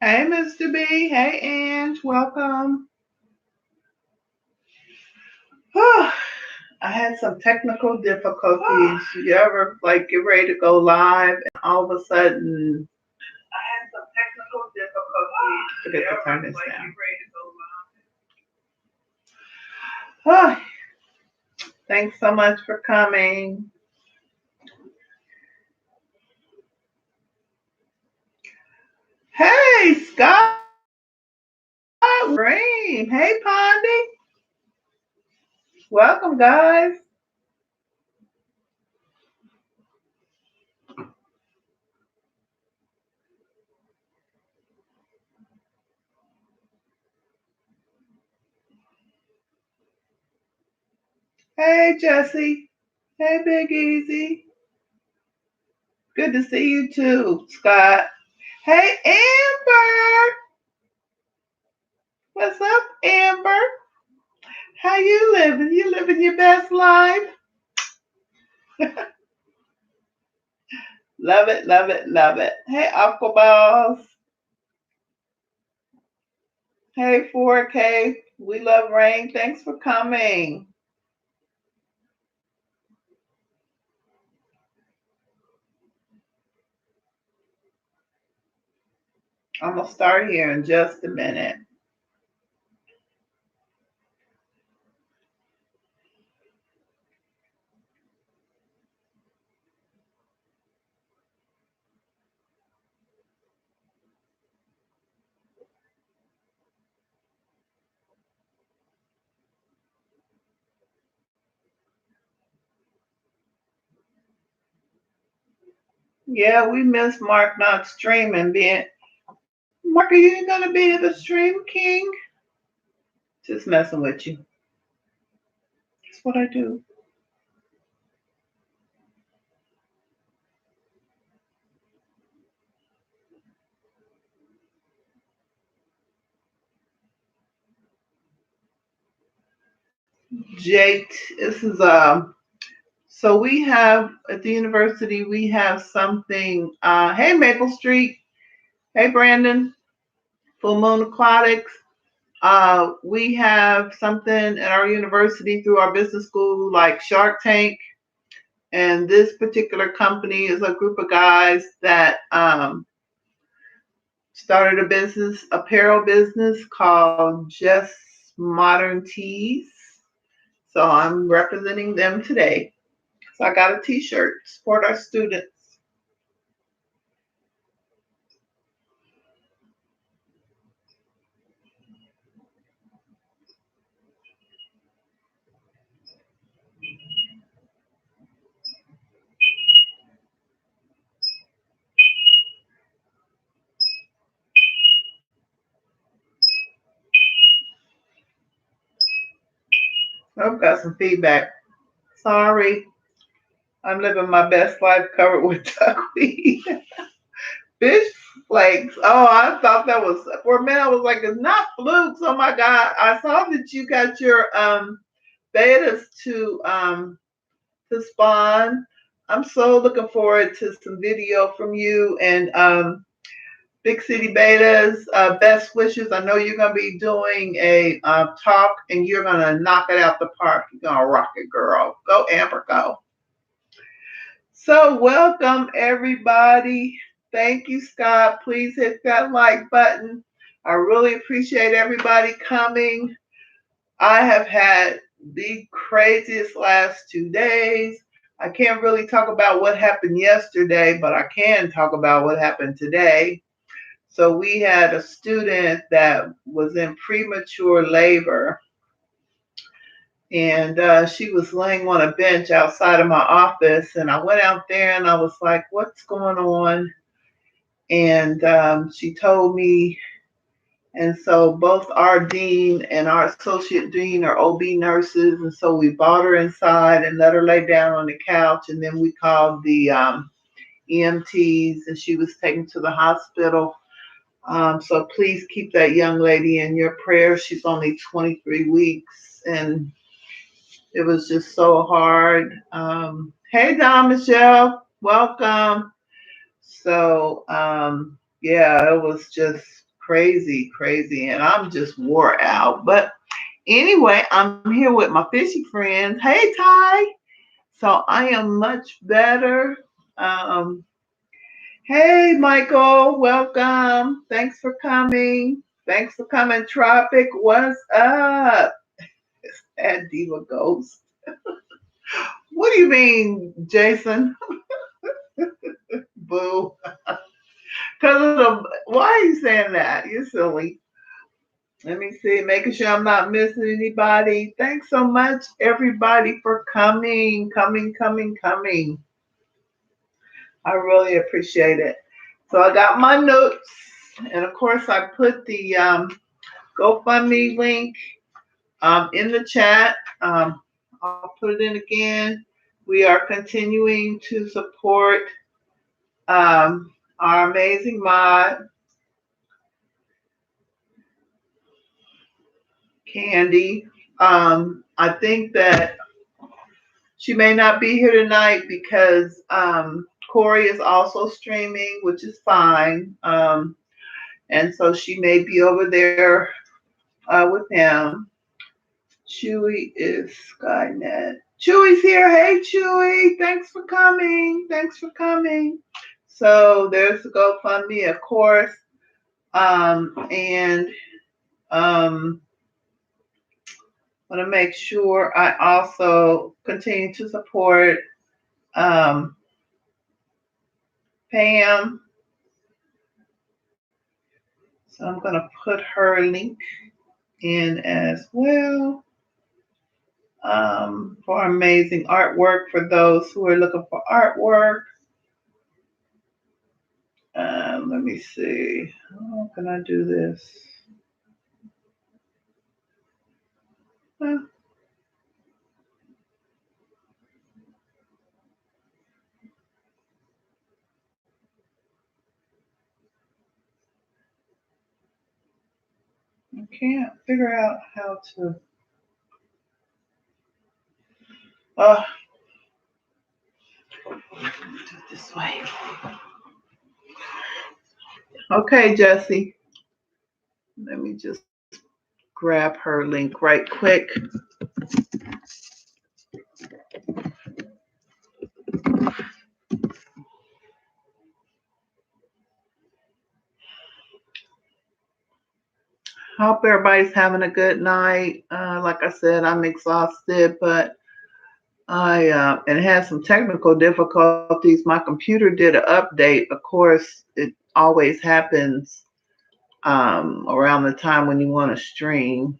Hey, Mr. B. Hey, Ange. Welcome. I had some technical difficulties. You ever get ready to go live and all of a sudden I had some technical difficulties. Forget to turn this down. Thanks so much for coming. Hey, Scott Green. Hey, Pondy. Welcome, guys. Hey, Jesse. Hey, Big Easy. Good to see you too, Scott. Hey, Amber. What's up, Amber? How you living? You living your best life? Love it, love it, love it. Hey, Uncle Boss. Hey, 4K. We love rain. Thanks for coming. I'm going to start here in just a minute. Yeah, we miss Mark not streaming. Mark, are you going to be the stream king? Just messing with you. That's what I do. Jake, this is so we have at the university we have something. Hey, Maple Street. Hey, Brandon. Full Moon Aquatics. We have something at our university through our business school like Shark Tank. And this particular company is a group of guys that started a business, apparel business called Just Modern Tees. So I'm representing them today. So I got a t-shirt, support our students. I've got some feedback. Sorry, I'm living my best life covered with duckweed. Fish flakes. Oh, I thought that was for a minute. I was like, it's not flukes. Oh my god! I saw that you got your betas to spawn. I'm so looking forward to some video from you and Big City Betas. Best wishes. I know you're gonna be doing a talk and you're gonna knock it out the park. You're gonna rock it, girl. Go Amber, go. So, welcome everybody. Thank you, Scott. Please hit that like button. I really appreciate everybody coming. I have had the craziest last 2 days. I can't really talk about what happened yesterday, but I can talk about what happened today. So, we had a student that was in premature labor and she was laying on a bench outside of my office and I went out there and I was like, what's going on? And she told me, and so both our dean and our associate dean are OB nurses, and so we brought her inside and let her lay down on the couch, and then we called the EMTs and she was taken to the hospital. So please keep that young lady in your prayers. She's only 23 weeks and it was just so hard. Hey, Don Michelle, welcome. So, yeah, it was just crazy, crazy, and I'm just wore out. But anyway, I'm here with my fishy friends. Hey, Ty. So I am much better. Um, hey, Michael, welcome. Thanks for coming. Thanks for coming, Tropic. What's up? At Diva Ghost. What do you mean, Jason? Boo. Because of why are you saying that? You're silly. Let me see, making sure I'm not missing anybody. Thanks so much, everybody, for coming. I really appreciate it. So I got my notes, and of course, I put the GoFundMe link in the chat. I'll put it in again. We are continuing to support our amazing mod, Candy. I think that she may not be here tonight because Corey is also streaming, which is fine. And so she may be over there with him. Chewy is Skynet. Chewy's here. Hey, Chewy. Thanks for coming. So there's the GoFundMe, of course. And want to make sure I also continue to support Pam. So I'm going to put her link in as well for amazing artwork for those who are looking for artwork. Let me see. How can I do this? I can't figure out how to. Do it this way. Okay, Jesse. Let me just grab her link right quick. Hope everybody's having a good night. Like I said, I'm exhausted, but and had some technical difficulties. My computer did an update. Of course, it always happens around the time when you want to stream.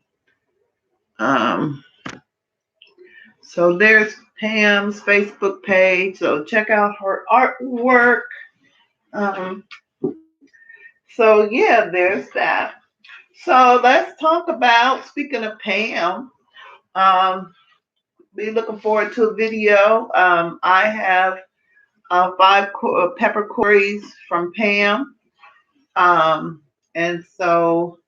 So there's Pam's Facebook page. So check out her artwork. So yeah, there's that. So let's talk about, speaking of Pam, be looking forward to a video. I have 5 peppercorns from Pam. And so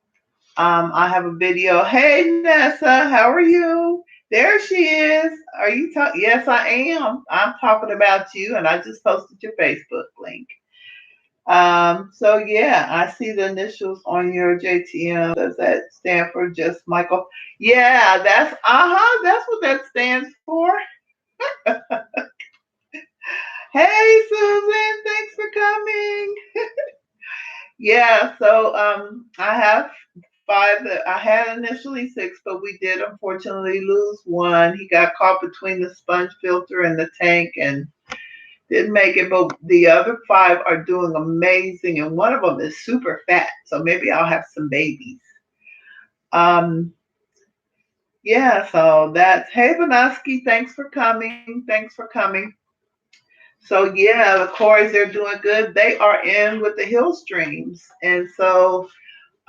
I have a video. Hey, Nessa, how are you? There she is. Are you talking? Yes, I am. I'm talking about you, and I just posted your Facebook link. So yeah, I see the initials on your JTM. Does that stand for just Michael? Yeah, that's what that stands for. Hey, Susan, thanks for coming. Yeah, so I have 5. I had initially 6, but we did unfortunately lose one. He got caught between the sponge filter and the tank and didn't make it. But the other 5 are doing amazing, and one of them is super fat. So maybe I'll have some babies. Yeah, so that's, hey, Vanoski, thanks for coming. So yeah, the Corys, they're doing good. They are in with the Hill Streams. And so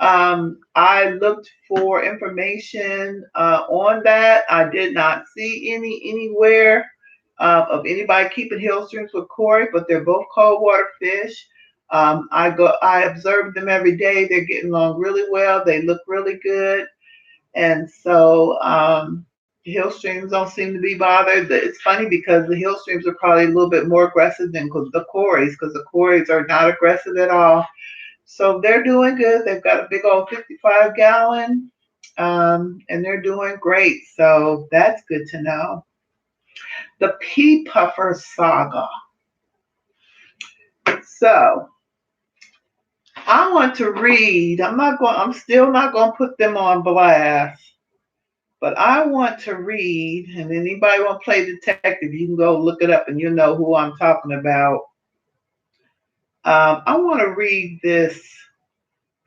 I looked for information on that. I did not see anywhere of anybody keeping Hill Streams with Cory, but they're both cold water fish. I observe them every day. They're getting along really well. They look really good. And so Hill Streams don't seem to be bothered. It's funny because the Hill Streams are probably a little bit more aggressive than the Corys, because the Corys are not aggressive at all. So they're doing good. They've got a big old 55-gallon, and they're doing great. So that's good to know. The Pea Puffer Saga. So I want to read. I'm still not going to put them on blast, but I want to read. And anybody want to play detective, you can go look it up, and you'll know who I'm talking about. I want to read this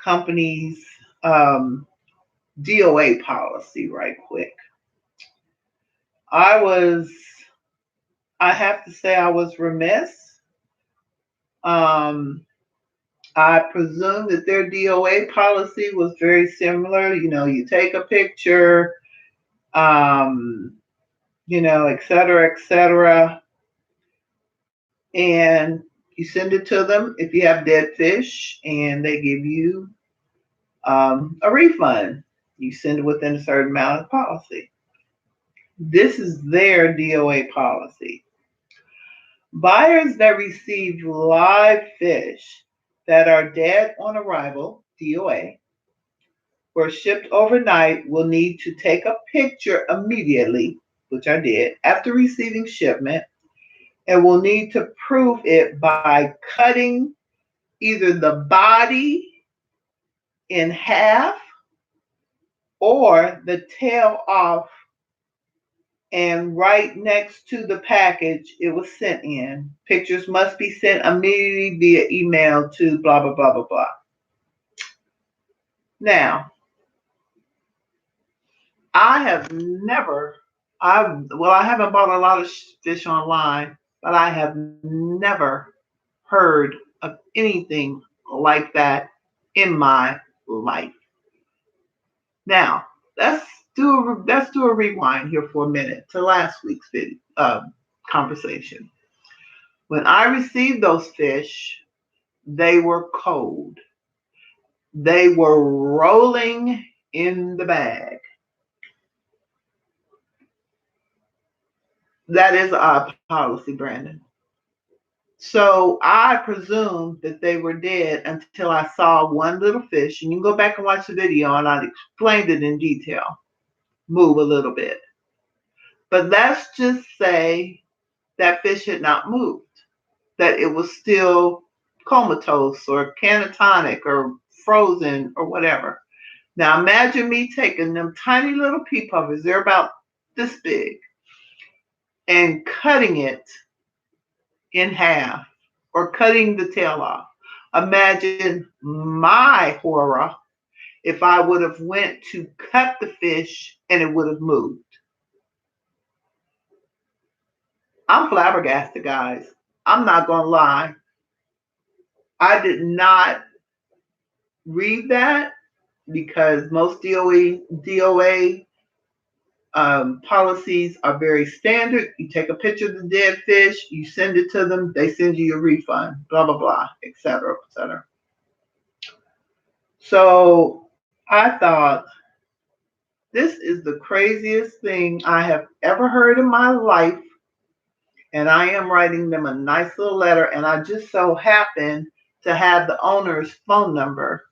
company's DOA policy right quick. I have to say, I was remiss. Um, I presume that their DOA policy was very similar. You take a picture, um, et cetera, et cetera, and you send it to them if you have dead fish, and they give you a refund. You send it within a certain amount of policy. This is their DOA policy. Buyers that receive live fish that are dead on arrival, DOA, or shipped overnight will need to take a picture immediately, which I did, after receiving shipment, and will need to prove it by cutting either the body in half or the tail off, and right next to the package it was sent in. Pictures must be sent immediately via email to blah, blah, blah, blah, blah. Now, I haven't bought a lot of fish online, but I have never heard of anything like that in my life. Now, let's do a rewind here for a minute to last week's conversation. When I received those fish, they were cold. They were rolling in the bag. That is our policy, Brandon. So I presumed that they were dead until I saw one little fish, and you can go back and watch the video, and I explained it in detail. Move a little bit. But let's just say that fish had not moved, that it was still comatose or catatonic or frozen or whatever. Now imagine me taking them tiny little pea puffers, they're about this big, and cutting it in half or cutting the tail off. Imagine my horror if I would have went to cut the fish and it would have moved. I'm flabbergasted, guys. I'm not going to lie. I did not read that because most DOA policies are very standard. You take a picture of the dead fish, you send it to them, they send you your refund, blah, blah, blah, etc., etc. So I thought, this is the craziest thing I have ever heard in my life. And I am writing them a nice little letter. And I just so happen to have the owner's phone number.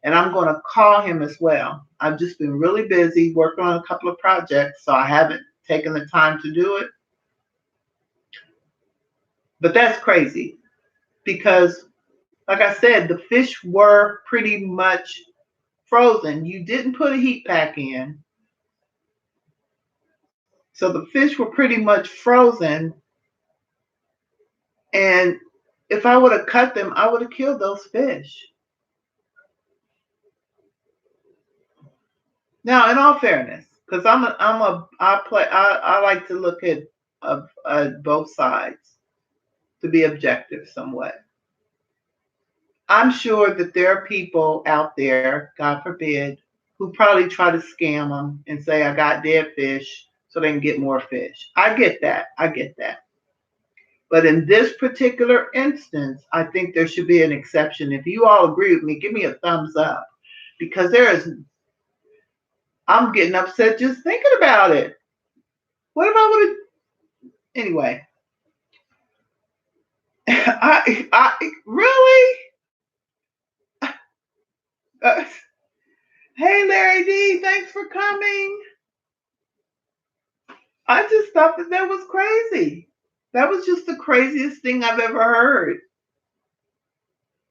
And I'm going to call him as well. I've just been really busy working on a couple of projects, so I haven't taken the time to do it. But that's crazy because, like I said, the fish were pretty much frozen. You didn't put a heat pack in. So the fish were pretty much frozen. And if I would have cut them, I would have killed those fish. Now, in all fairness, because I like to look at both sides to be objective somewhat. I'm sure that there are people out there, God forbid, who probably try to scam them and say, I got dead fish so they can get more fish. I get that. But in this particular instance, I think there should be an exception. If you all agree with me, give me a thumbs up, because I'm getting upset just thinking about it. What if I would have, anyway, I really, Uh, hey, Larry D, thanks for coming. I just thought that that was crazy. That was just the craziest thing I've ever heard.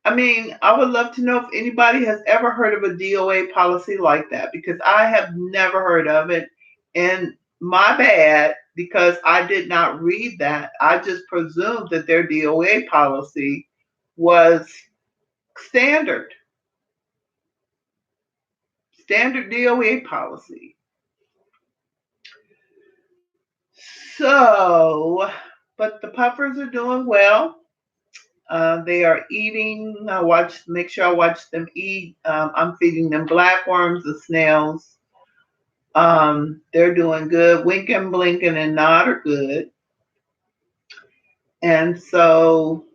I mean, I would love to know if anybody has ever heard of a DOA policy like that because I have never heard of it. And my bad, because I did not read that. I just presumed that their DOA policy was standard, standard DOA policy. So, but the puffers are doing well. They are eating. Make sure I watch them eat. I'm feeding them blackworms, the snails. They're doing good. Winking, blinking, and nod are good. And so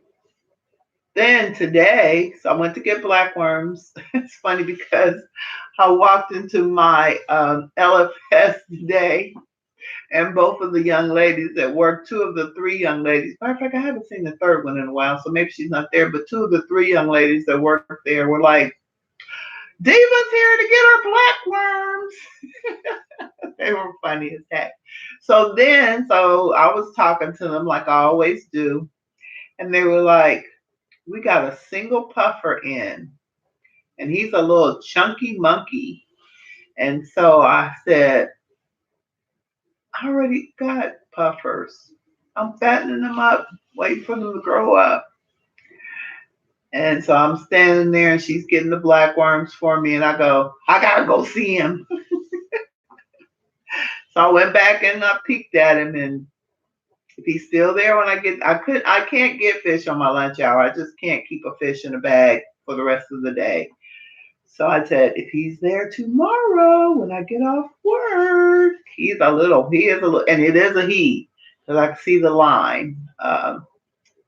then today, so I went to get blackworms. It's funny because I walked into my LFS today, and both of the young ladies at work, two of the three young ladies, matter of fact, I haven't seen the third one in a while, so maybe she's not there, but two of the three young ladies that work there were like, Diva's here to get her blackworms. They were funny as heck. So I was talking to them like I always do, and they were like, we got a single puffer in, and he's a little chunky monkey. And so I said, I already got puffers. I'm fattening them up, waiting for them to grow up. And so I'm standing there and she's getting the blackworms for me. And I go, I gotta go see him. So I went back and I peeked at him. And if he's still there when I can't get fish on my lunch hour. I just can't keep a fish in a bag for the rest of the day. So I said, if he's there tomorrow when I get off work, he is a little, and it is a he, because I can see the line, the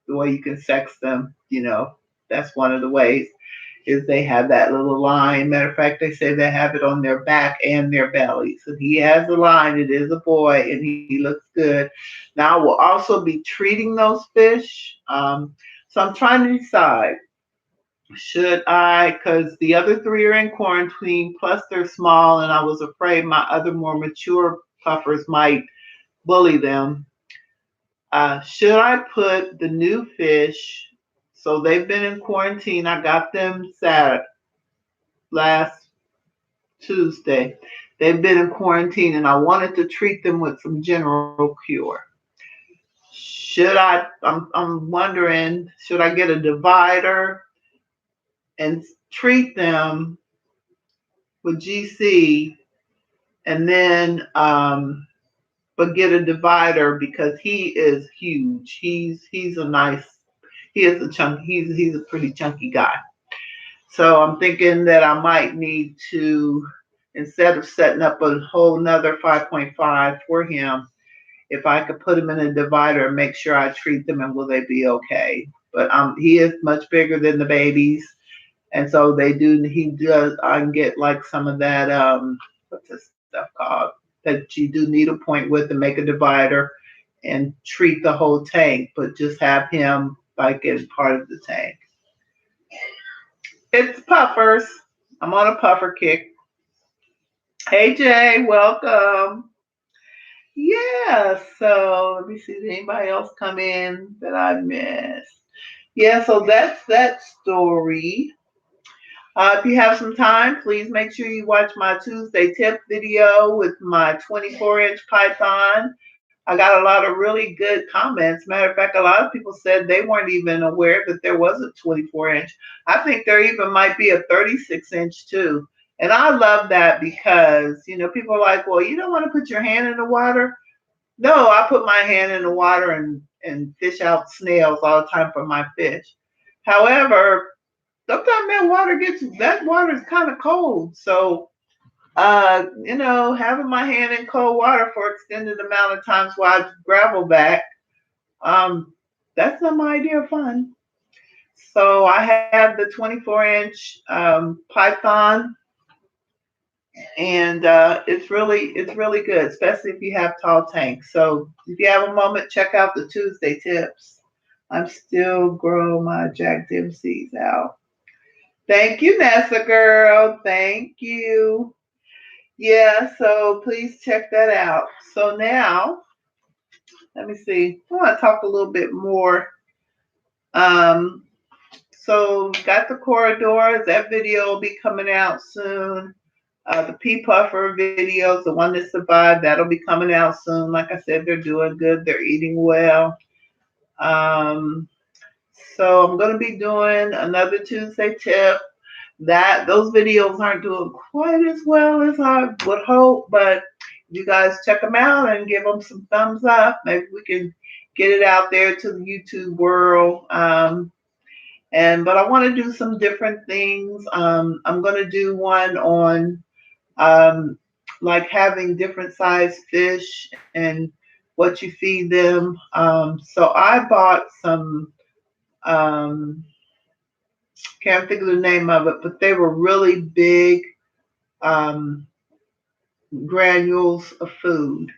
way you can sex them, that's one of the ways is they have that little line. Matter of fact, they say they have it on their back and their belly. So he has a line. It is a boy, and he looks good. Now, I will also be treating those fish. So I'm trying to decide should I, because the other three are in quarantine, plus they're small, and I was afraid my other more mature puffers might bully them. Should I put the new fish? So they've been in quarantine. I got them last Tuesday. They've been in quarantine, and I wanted to treat them with some General Cure. Should I? I'm wondering. Should I get a divider and treat them with GC, and then but get a divider because he is huge. He's a nice. He is a chunk. He's a pretty chunky guy. So I'm thinking that I might need to, instead of setting up a whole nother 5.5 for him, if I could put him in a divider and make sure I treat them and will they be okay. But he is much bigger than the babies. And so he does, I can get like some of that, what's this stuff called? That you do needle point with and make a divider and treat the whole tank, but just have him like as part of the tank. It's puffers. I'm on a puffer kick. Hey Jay, welcome. Yeah, so let me see, did anybody else come in that I missed? Yeah, so that's that story. If you have some time, please make sure you watch my Tuesday tip video with my 24-inch python. I got a lot of really good comments. Matter of fact, a lot of people said they weren't even aware that there was a 24-inch. I think there even might be a 36-inch too. And I love that because, people are like, well, you don't want to put your hand in the water. No, I put my hand in the water and fish out snails all the time for my fish. However, sometimes that water is kind of cold. So having my hand in cold water for extended amount of times while I gravel back, that's not my idea of fun. So I have the 24-inch python, and it's really good, especially if you have tall tanks. So if you have a moment, check out the Tuesday tips. I'm still growing my Jack Dempsey's out. Thank you, Nessa girl. Thank you. Yeah, so please check that out. So now, let me see. I want to talk a little bit more. Um, so got the corridors. That video will be coming out soon. The P Puffer videos, the one that survived, that'll be coming out soon. Like I said, they're doing good. They're eating well. Um, so I'm gonna be doing another Tuesday tip. That those videos aren't doing quite as well as I would hope, but you guys check them out and give them some thumbs up. Maybe we can get it out there to the YouTube world. But I want to do some different things. I'm gonna do one on um, like having different size fish and what you feed them. So I bought some, um, can't think of the name of it, but they were really big um, granules of food.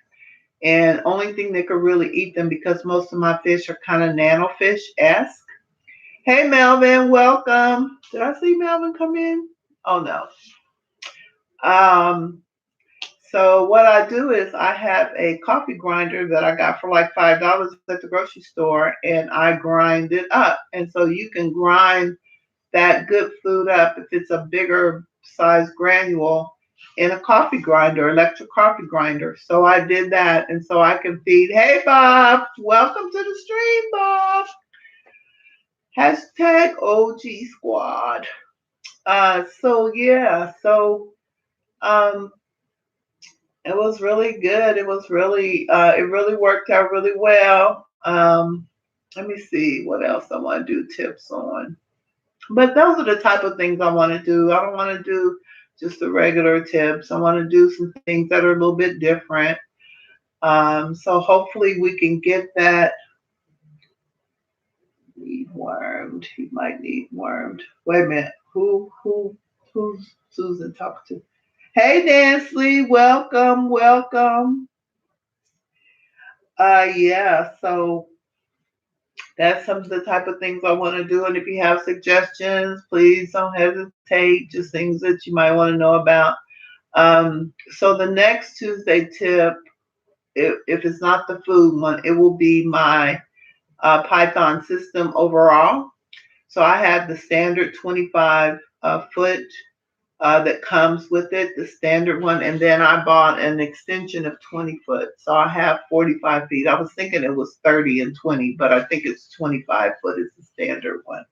And only thing that could really eat them because most of my fish are kind of nanofish-esque. Hey Melvin, welcome. Did I see Melvin come in? Oh no. Um, So what I do is I have a coffee grinder that I got for like $5 at the grocery store, and I grind it up. And so you can grind that good food up if it's a bigger size granule in a coffee grinder, electric coffee grinder. So I did that, and so I can feed. Hey Bob, welcome to the stream, Bob. Hashtag OG Squad. So yeah, so um, it was really good. It really worked out really well. Let me see what else I want to do tips on. But those are the type of things I want to do. I don't want to do just the regular tips. I want to do some things that are a little bit different. So hopefully we can get that. Need wormed. He might need wormed. Wait a minute. Who's Susan talking to? Hey Dansley, welcome, welcome. Yeah, so that's some of the type of things I want to do. And if you have suggestions, please don't hesitate. Just things that you might want to know about. So the next Tuesday tip, if it's not the food one, it will be my Python system overall. So I have the standard 25 foot that comes with it, the standard one, and then I bought an extension of 20 foot. So I have 45 feet. I was thinking it was 30 and 20, but I think it's 25 foot is the standard one.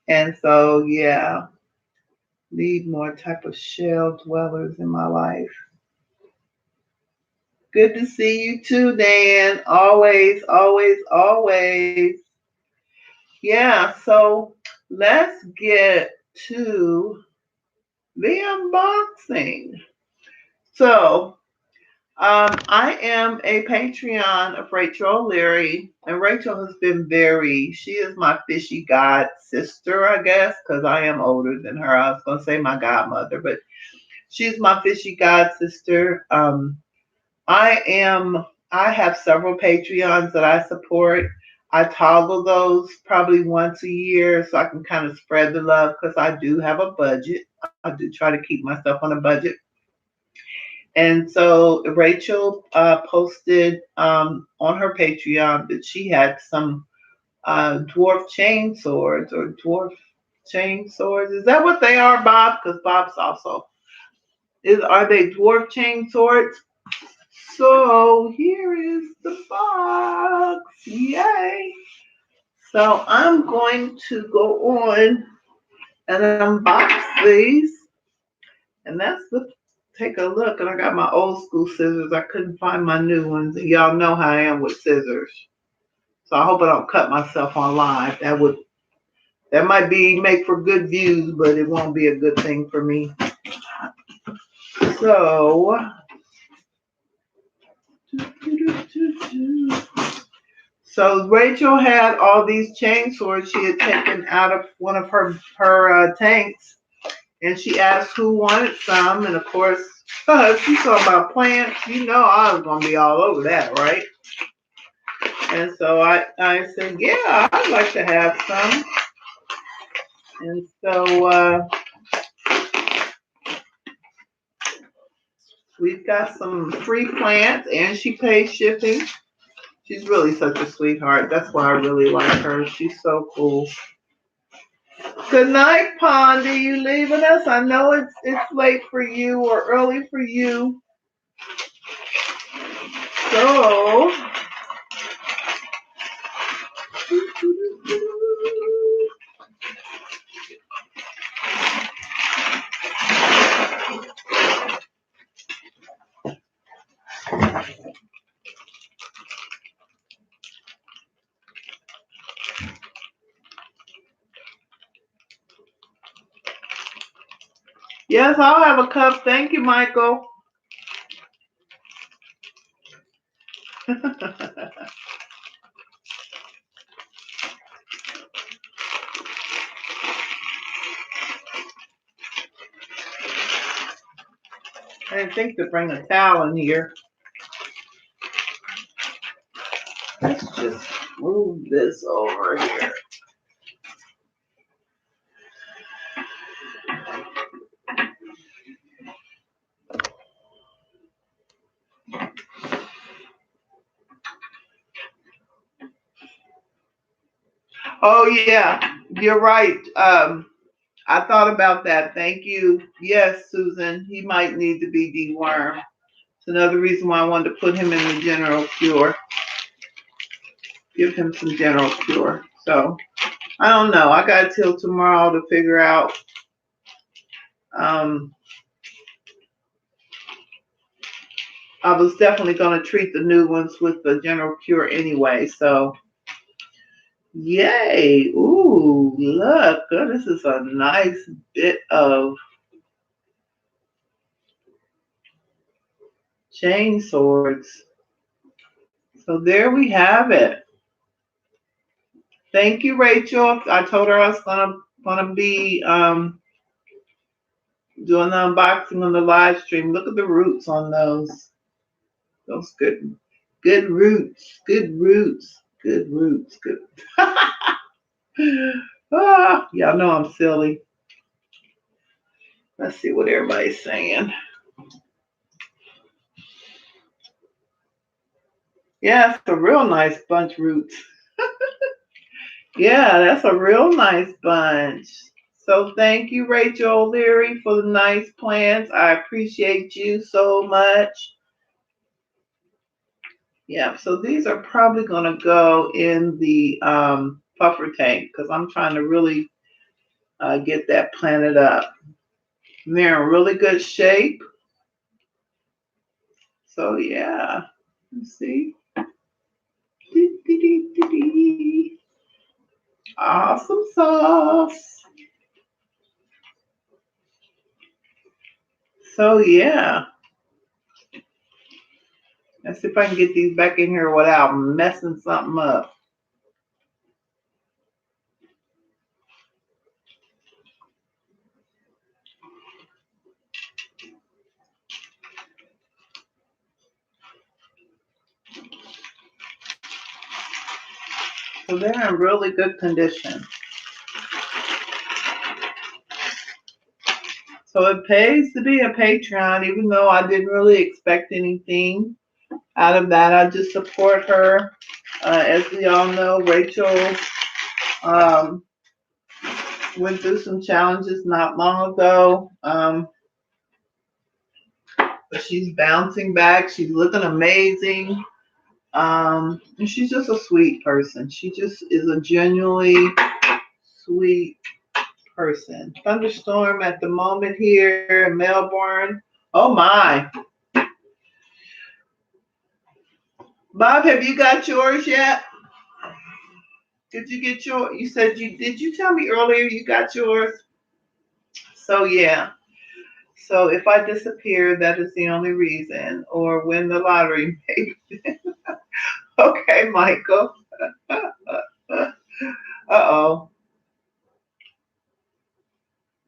And so, yeah, need more type of shell dwellers in my life. Good to see you too, Dan. Always, always, always. Yeah, so let's get to the unboxing. So I am a Patreon of Rachel O'Leary, and Rachel has been she is my fishy god sister, I guess, because I am older than her. I was going to say my godmother, but she's my fishy god sister. I have several Patreons that I support. I toggle those probably once a year so I can kind of spread the love because I do have a budget. I do try to keep myself on a budget. And so Rachel posted on her Patreon that she had some dwarf chain swords or dwarf chain swords. Is that what they are, Bob? Because Bob's also are they dwarf chain swords? So here is the box. Yay! So I'm going to go on and unbox these, and that's the take a look. And I got my old school scissors. I couldn't find my new ones, and y'all know how I am with scissors. So I hope I don't cut myself on live. That might be make for good views, but it won't be a good thing for me. So Rachel had all these chain swords she had taken out of one of her tanks, and she asked who wanted some. And of course, she saw about plants. You know, I was gonna be all over that, right? And so I said, yeah, I'd like to have some. And so we've got some free plants and she pays shipping. She's really such a sweetheart. That's why I really like her. She's so cool. Good night, Pondy. You leaving us? I know it's late for you or early for you. So yes, I'll have a cup. Thank you, Michael. I didn't think to bring a towel in here. Let's just move this over here. Oh yeah, you're right. I thought about that. Thank you. Yes, Susan, he might need to be dewormed. It's another reason why I wanted to put him in the general cure. Give him some general cure. So I don't know. I got till tomorrow to figure out. Um, I was definitely going to treat the new ones with the general cure anyway. So yay! Ooh, look, this is a nice bit of chain swords. So there we have it. Thank you, Rachel. I told her I was gonna be doing the unboxing on the live stream. Look at the roots on those. Those good roots. Good roots. Good roots. Good. Y'all know I'm silly. Let's see what everybody's saying. Yeah, it's a real nice bunch, roots. Yeah, that's a real nice bunch. So thank you, Rachel O'Leary, for the nice plants. I appreciate you so much. Yeah, so these are probably going to go in the puffer tank because I'm trying to really get that planted up. And they're in really good shape. So yeah, let's see. Awesome sauce. So yeah, let's see if I can get these back in here without messing something up. So they're in really good condition. So it pays to be a Patreon, even though I didn't really expect anything out of that. I just support her. As we all know, Rachel um, went through some challenges not long ago. But she's bouncing back. She's looking amazing. And she's just a sweet person. She just is a genuinely sweet person. Thunderstorm at the moment here in Melbourne. Oh my. Bob, have you got yours yet? Did you get your, you said did you tell me earlier you got yours? So yeah. So if I disappear, that is the only reason, or win the lottery, maybe. Okay, Michael. Uh-oh.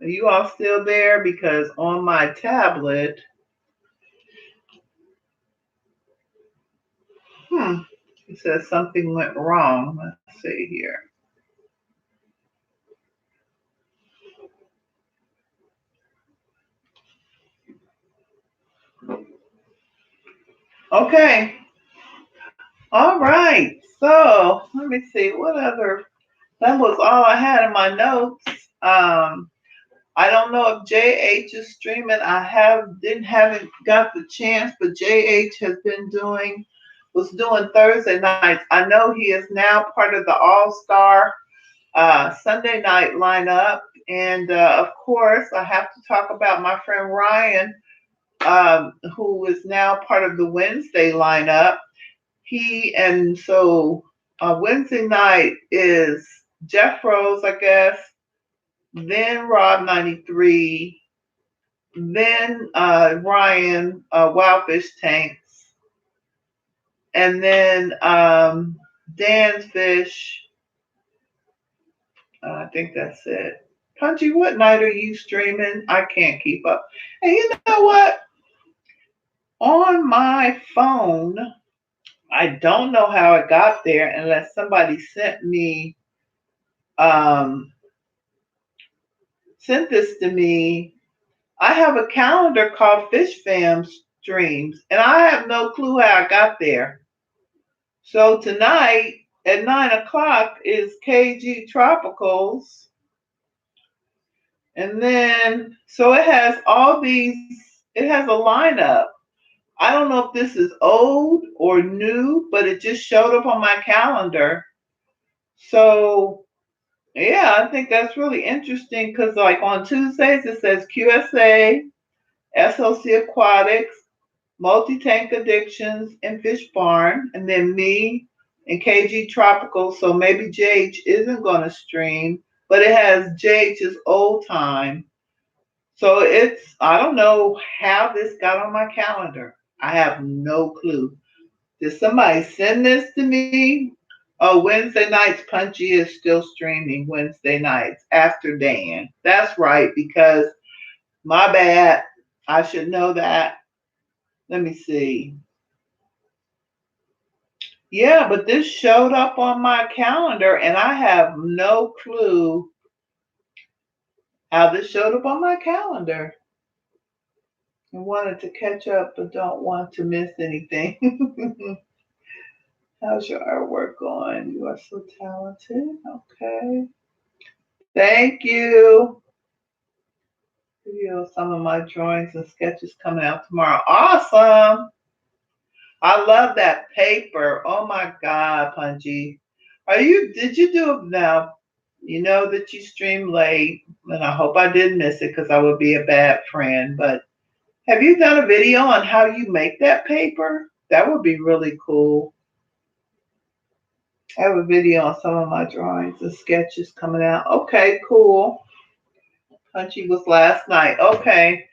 Are you all still there? Because on my tablet, it says something went wrong. Let's see here. Okay. All right. So let me see what other. That was all I had in my notes. Um, I don't know if JH is streaming. I haven't got the chance, but JH has been was doing Thursday nights. I know he is now part of the All Star Sunday night lineup, and of course, I have to talk about my friend Ryan, who is now part of the Wednesday lineup. He and so Wednesday night is Jeff Rose, I guess, then Rob 93, then Ryan Wildfish Tanks, and then Dan's Fish. I think that's it. Punchy, what night are you streaming? I can't keep up. And you know what? On my phone, I don't know how it got there unless somebody um, sent this to me. I have a calendar called Fish Fam Streams, and I have no clue how I got there. So tonight at 9 o'clock is KG Tropicals. And then, so it has it has a lineup. I don't know if this is old or new, but it just showed up on my calendar. So, yeah, I think that's really interesting because, like, on Tuesdays, it says QSA, SOC Aquatics, Multi Tank Addictions, and Fish Barn, and then me and KG Tropical. So maybe JH isn't going to stream, but it has JH's old time. So I don't know how this got on my calendar. I have no clue. Did somebody send this to me? Oh, Wednesday nights, Punchy is still streaming Wednesday nights after Dan. That's right, because my bad. I should know that. Let me see. Yeah, but this showed up on my calendar and I have no clue how this showed up on my calendar. I wanted to catch up but don't want to miss anything. How's your artwork going? You are so talented. Okay. Thank you. Video some of my drawings and sketches coming out tomorrow. Awesome. I love that paper. Oh my God, Punchy. Did you do it now? You know that you stream late, and I hope I didn't miss it because I would be a bad friend. But have you done a video on how you make that paper? That would be really cool. I have a video on some of my drawings and sketches coming out. Okay, cool. Punchy was last night. Okay.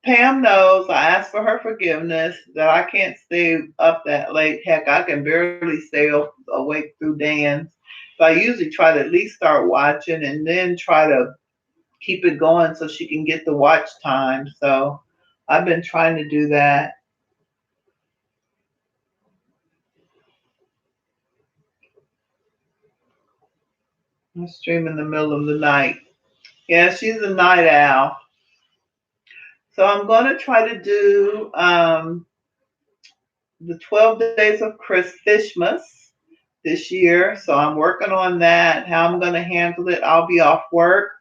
Pam knows I asked for her forgiveness that I can't stay up that late. Heck, I can barely stay awake through dance. So I usually try to at least start watching and then try to keep it going so she can get the watch time. So I've been trying to do that. I stream in the middle of the night. Yeah, she's a night owl. So I'm going to try to do the 12 days of Christmas this year. So I'm working on that, how I'm going to handle it. I'll be off work.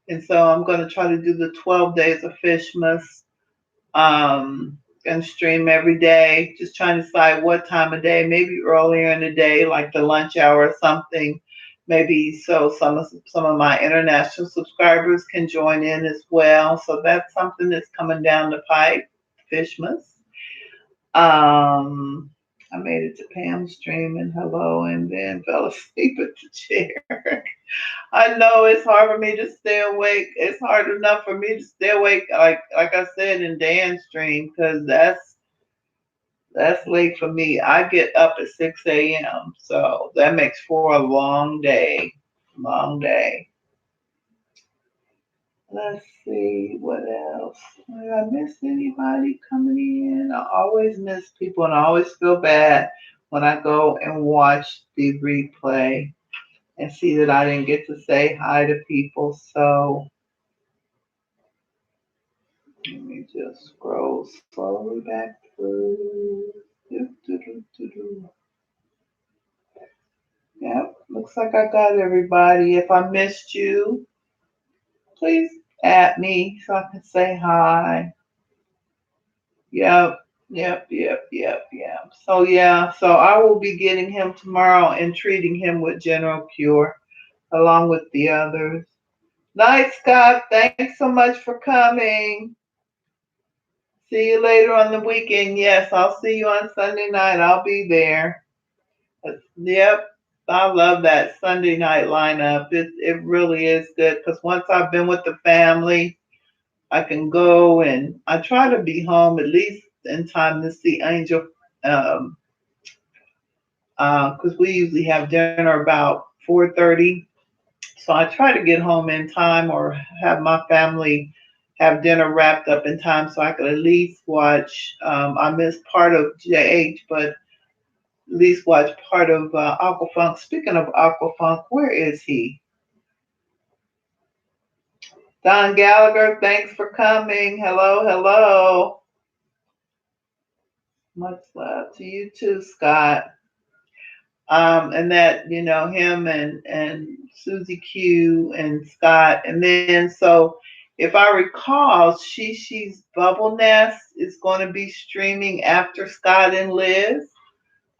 And so I'm going to try to do the 12 days of Fishmas and stream every day, just trying to decide what time of day, maybe earlier in the day, like the lunch hour or something. Maybe so some of my international subscribers can join in as well. So that's something that's coming down the pipe, Fishmas. I made it to Pam's stream and hello, and then fell asleep at the chair. I know it's hard for me to stay awake. It's hard enough for me to stay awake, like I said in Dan's stream, because that's late for me. I get up at 6 a.m. So that makes for a long day. Long day. Let's see what else. Did I miss anybody coming in? I always miss people and I always feel bad when I go and watch the replay and see that I didn't get to say hi to people. So Let me just scroll slowly back through. Yep, looks like I got everybody. If I missed you, please add me so I can say hi. Yep, yep. So yeah, so I will be getting him tomorrow and treating him with General Cure along with the others. Night, Scott. Thanks so much for coming. See you later on the weekend. Yes, I'll see you on Sunday night. I'll be there. Yep. I love that Sunday night lineup. It really is good because once I've been with the family, I can go and I try to be home at least in time to see Angel. Um, because we usually have dinner about 4:30. So I try to get home in time or have my family have dinner wrapped up in time so I could at least watch. I missed part of JH, but at least watch part of Aquafunk. Speaking of Aquafunk, where is he? Don Gallagher, thanks for coming. Hello, hello. Much love to you too, Scott. And that him and Susie Q and Scott, and then so if I recall, she's Bubble Nest is going to be streaming after Scott and Liz.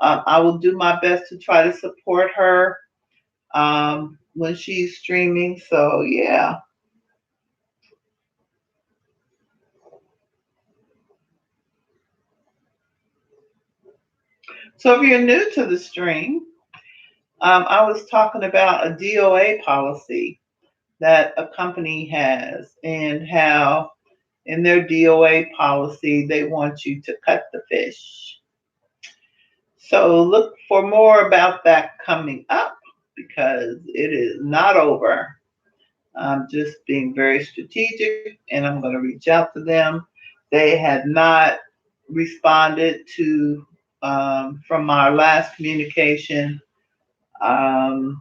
I will do my best to try to support her when she's streaming. So yeah. So if you're new to the stream, I was talking about a DOA policy that a company has and how in their DOA policy they want you to cut the fish. So look for more about that coming up because it is not over. I'm just being very strategic and I'm going to reach out to them. They had not responded to from our last communication um,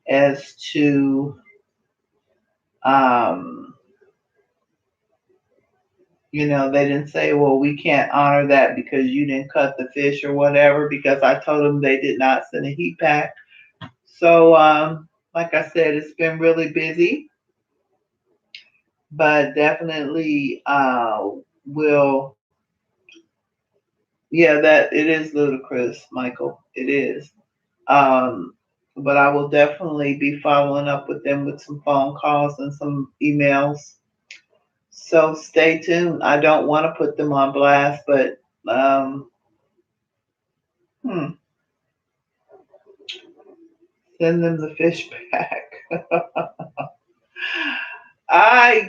as to um, they didn't say, well, we can't honor that because you didn't cut the fish or whatever, because I told them they did not send a heat pack. So, like I said, it's been really busy, but definitely will, yeah, that it is ludicrous, Michael. It is. Um, but I will definitely be following up with them with some phone calls and some emails. So stay tuned. I don't want to put them on blast, but um, hmm, send them the fish back.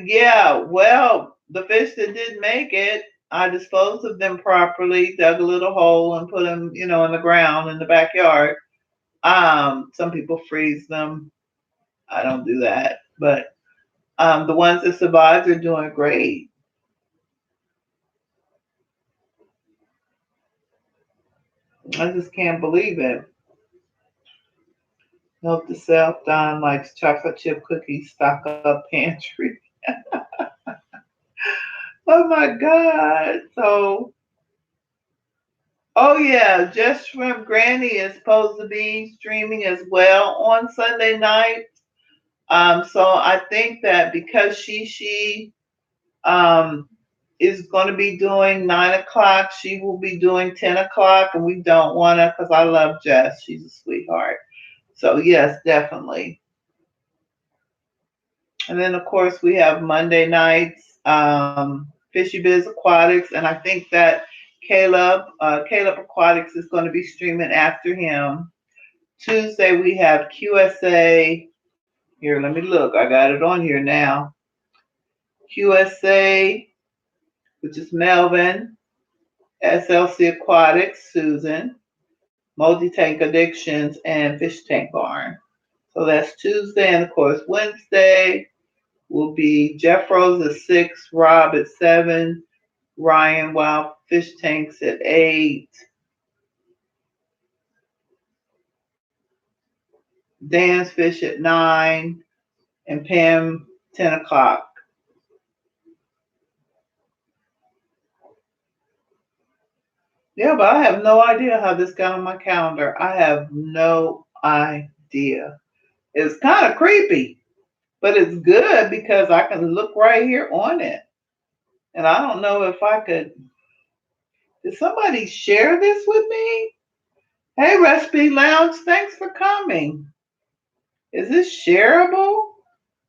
Yeah, well, the fish that did make it, I disposed of them properly, dug a little hole and put them, in the ground in the backyard. Some people freeze them. I don't do that, but the ones that survived are doing great. I just can't believe it. Note to self, Don likes chocolate chip cookies, stock up pantry. Oh my God. So, oh yeah, Just Shrimp Granny is supposed to be streaming as well on Sunday night. So I think that because she um is going to be doing 9 o'clock, she will be doing 10 o'clock, and we don't want to because I love Jess. She's a sweetheart. So yes, definitely. And then of course we have Monday nights, Fishy Biz Aquatics, and I think that Caleb Aquatics is going to be streaming after him. Tuesday we have QSA. Here, let me look. I got it on here now. QSA, which is Melvin, SLC Aquatics, Susan, Multi Tank Addictions, and Fish Tank Barn. So that's Tuesday, and of course Wednesday will be Jeff Rose at 6, Rob at 7, Ryan Wild Fish Tanks at 8, Dan's Fish at 9, and Pam 10 o'clock. Yeah, but I have no idea how this got on my calendar. I have no idea. It's kind of creepy, but it's good because I can look right here on it. And I don't know if I could. Did somebody share this with me? Hey, Recipe Lounge, thanks for coming. Is this shareable?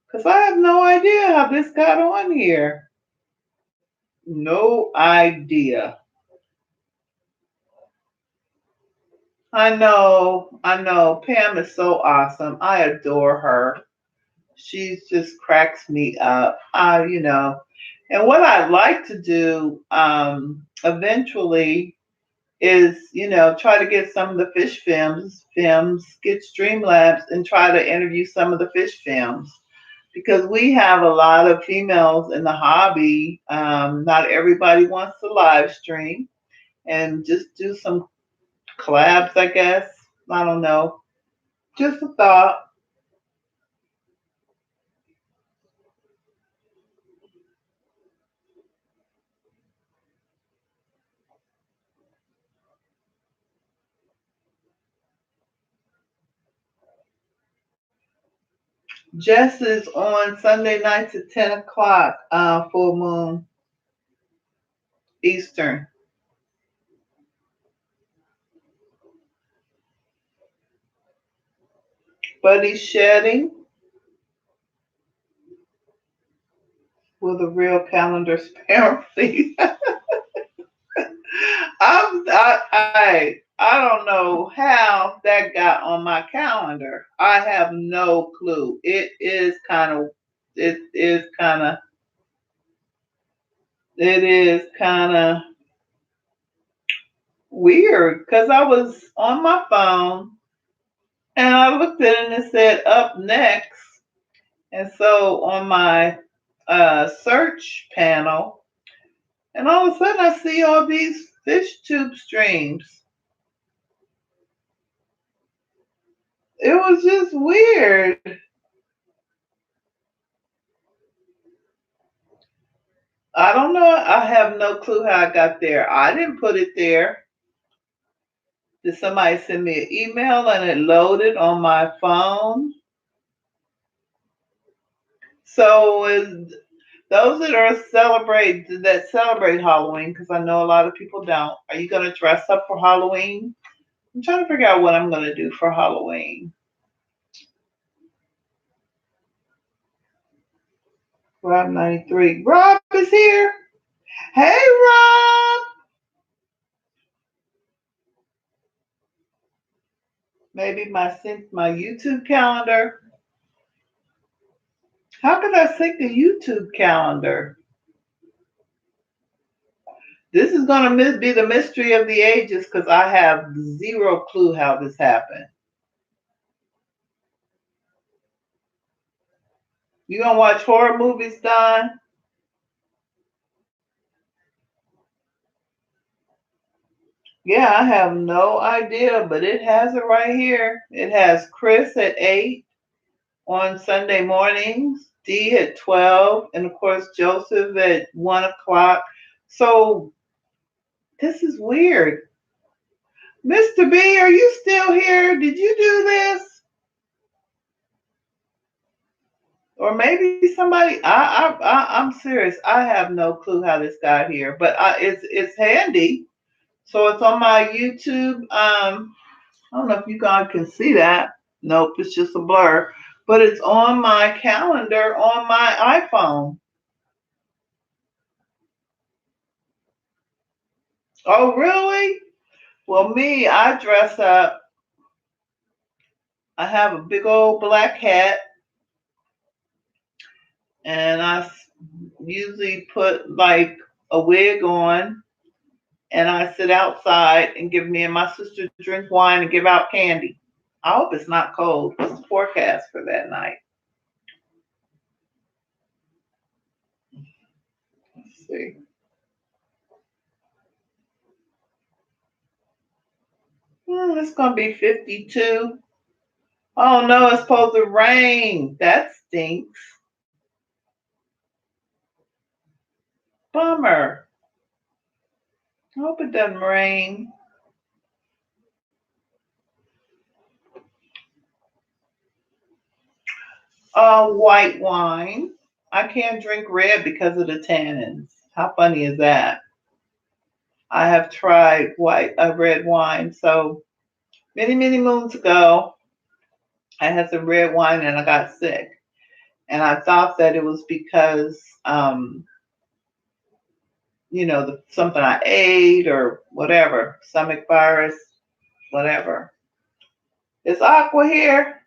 Because I have no idea how this got on here. No idea. I know. Pam is so awesome. I adore her. She just cracks me up. And what I'd like to do eventually is, try to get some of the fish films, get Streamlabs and try to interview some of the fish films because we have a lot of females in the hobby. Not everybody wants to live stream and just do some collabs, I guess. I don't know. Just a thought. Jess is on Sunday nights at 10 o'clock, full moon Eastern. Buddy shedding with a real calendar apparently. I don't know how that got on my calendar. I have no clue. It is kind of it is kind of weird because I was on my phone and I looked at it and it said up next. And so on my search panel, and all of a sudden I see all these fish tube streams. It was just weird. I don't know. I have no clue how I got there. I didn't put it there. Did somebody send me an email and it loaded on my phone? So is those that celebrate Halloween, because I know a lot of people don't. Are you going to dress up for Halloween? I'm trying to figure out what I'm going to do for Halloween. Rob 93. Rob is here. Hey, Rob. Maybe my YouTube calendar. How could I sync a YouTube calendar? This is going to be the mystery of the ages because I have zero clue how this happened. You gonna watch horror movies, Don? Yeah, I have no idea, but it has it right here. It has Chris at 8 on Sunday mornings, D at 12, and of course Joseph at 1 o'clock. So this is weird. Mr. B, are you still here? Did you do this? Or maybe somebody. I'm serious. I have no clue how this got here, but it's handy. So it's on my YouTube. I don't know if you guys can see that. Nope, it's just a blur. But it's on my calendar on my iPhone. Oh, really? Well, me, I dress up. I have a big old black hat, and usually put like a wig on, and I sit outside and give me and my sister drink wine and give out candy. I hope it's not cold. What's the forecast for that night? Let's see. It's gonna be 52. Oh no, it's supposed to rain. That stinks. Bummer. I hope it doesn't rain. White wine. I can't drink red because of the tannins. How funny is that? I have tried red wine. So many moons ago, I had some red wine and I got sick. And I thought that it was because, something I ate or whatever, stomach virus, whatever. Is Aqua here?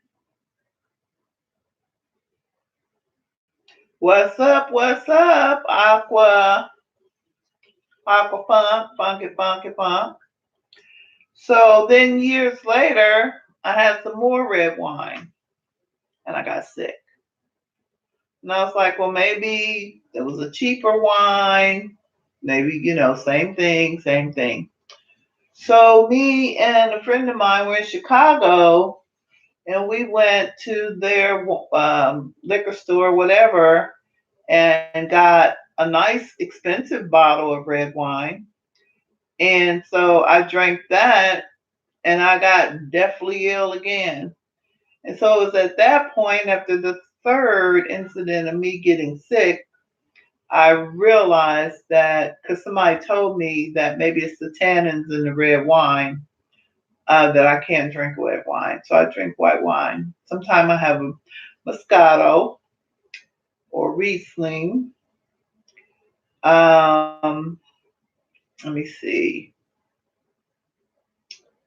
What's up? What's up, Aqua? Aqua Funk, Funky Funky Funk. So then years later, I had some more red wine and I got sick. And I was like, well, maybe it was a cheaper wine. Maybe, same thing, same thing. So me and a friend of mine were in Chicago and we went to their liquor store, whatever, and got a nice expensive bottle of red wine. And so I drank that and I got deathly ill again. And so it was at that point, after the third incident of me getting sick, I realized that because somebody told me that maybe it's the tannins in the red wine, that I can't drink red wine. So I drink white wine. Sometimes I have a Moscato or Riesling. Um, Let me see.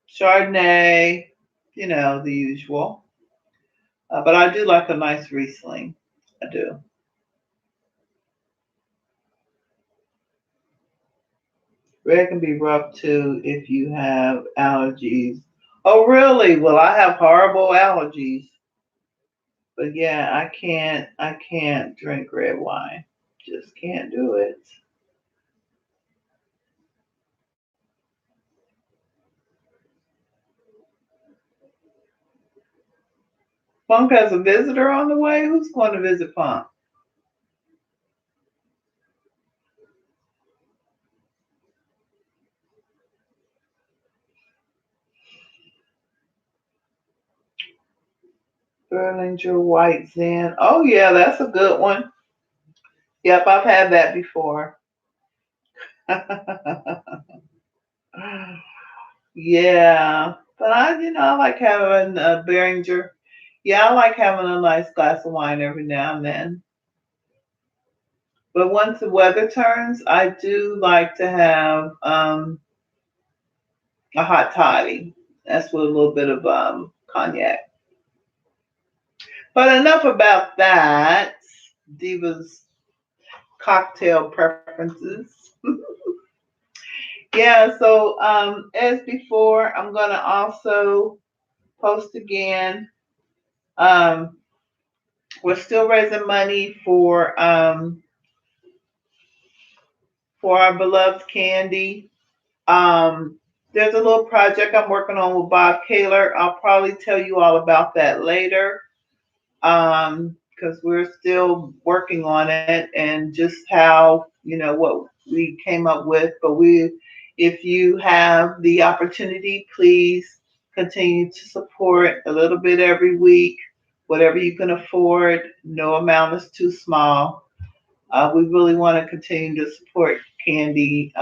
Chardonnay, the usual. But I do like a nice Riesling. I do. Red can be rough too if you have allergies. Oh, really? Well, I have horrible allergies. But yeah, I can't drink red wine. Just can't do it. Funk has a visitor on the way. Who's going to visit Funk? Berlinger White Zen. Oh yeah, that's a good one. Yep, I've had that before. Yeah, but I like having a Beringer. Yeah, I like having a nice glass of wine every now and then. But once the weather turns, I do like to have a hot toddy. That's with a little bit of cognac. But enough about that. Diva's cocktail preferences. Yeah, so as before, I'm gonna also post again. Um, we're still raising money for our beloved Candy. Um, there's a little project I'm working on with Bob Kaler. I'll probably tell you all about that later, because we're still working on it and just how what we came up with. But if you have the opportunity, please continue to support a little bit every week, whatever you can afford. No amount is too small. We really want to continue to support Candy.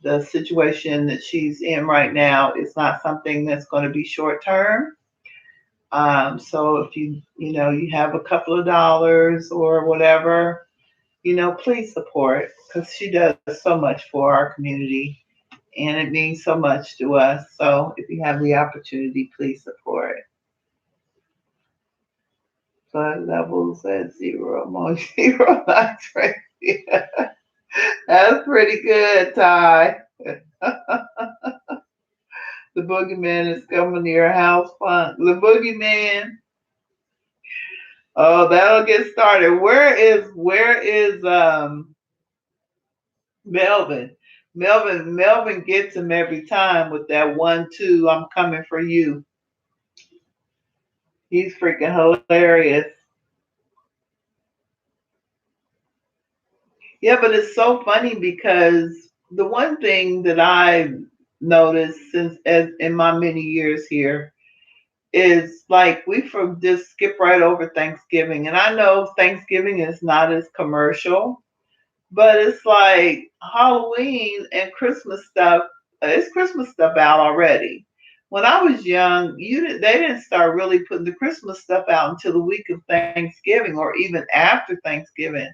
The situation that she's in right now is not something that's going to be short term. So if you have a couple of dollars or whatever, please support because she does so much for our community and it means so much to us. So if you have the opportunity, please support. Blood levels at zero, among zero, not crazy. That's pretty good, Ty. The boogeyman is coming to your house, fun. The boogeyman. Oh, that'll get started. Where is Melvin? Melvin gets him every time with that 1 2. I'm coming for you. He's freaking hilarious. Yeah, but it's so funny because the one thing that I noticed since as in my many years here is like we from just skip right over Thanksgiving. And I know Thanksgiving is not as commercial, but it's like Halloween and Christmas stuff. It's Christmas stuff out already. When I was young, they didn't start really putting the Christmas stuff out until the week of Thanksgiving or even after Thanksgiving.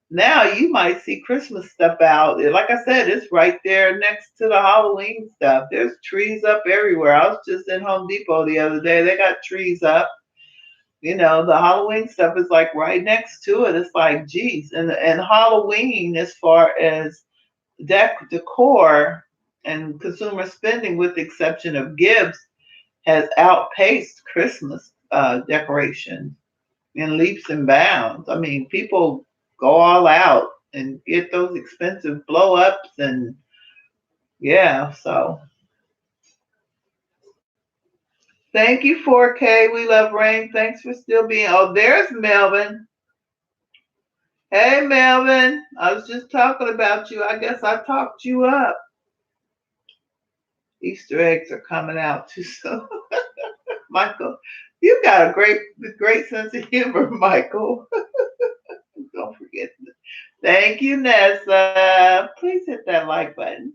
Now you might see Christmas stuff out. Like I said, it's right there next to the Halloween stuff. There's trees up everywhere. I was just in Home Depot the other day. They got trees up. The Halloween stuff is like right next to it. It's like, geez. And Halloween, as far as decor and consumer spending, with the exception of gifts, has outpaced Christmas decorations in leaps and bounds. I mean, people go all out and get those expensive blow ups and yeah, so thank you 4K. We love rain. Thanks for still being. Oh, there's Melvin. Hey Melvin. I was just talking about you. I guess I talked you up. Easter eggs are coming out too soon. Michael, you got a great sense of humor, Michael. Don't forget. Thank you, Nessa. Please hit that like button.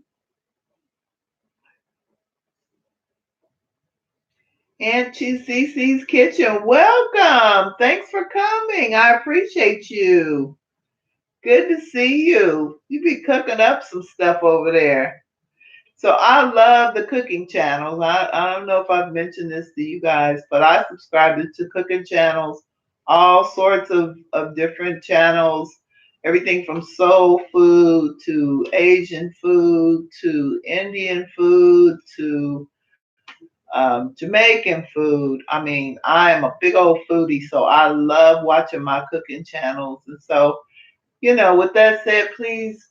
And to Cece's Kitchen, welcome. Thanks for coming. I appreciate you. Good to see you. You be cooking up some stuff over there. So I love the cooking channels. I don't know if I've mentioned this to you guys, but I subscribe to cooking channels, all sorts of different channels, everything from soul food to Asian food to Indian food to Jamaican food. I mean, I am a big old foodie, so I love watching my cooking channels. And so, with that said, please,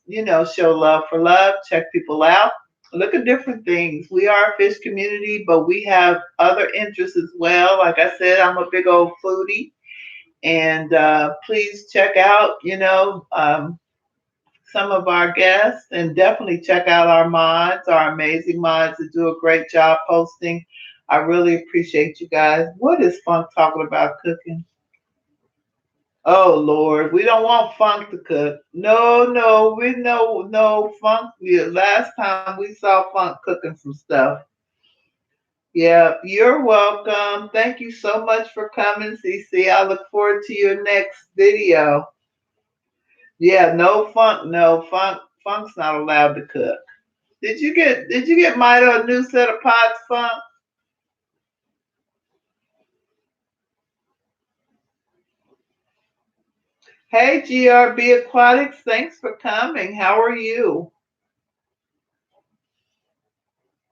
show love for love, check people out, look at different things. We are a fish community, but we have other interests as well. Like I said, I'm a big old foodie. And please check out, some of our guests and definitely check out our mods, our amazing mods that do a great job posting. I really appreciate you guys. What is Funk talking about cooking? Oh Lord, we don't want Funk to cook. No, no, we know no Funk. Yeah, last time we saw Funk cooking some stuff. Yeah, you're welcome. Thank you so much for coming, CC. I look forward to your next video. Yeah, no Funk, no Funk. Funk's not allowed to cook. Did you get Mito a new set of pots, Funk? Hey GRB Aquatics, thanks for coming. How are you?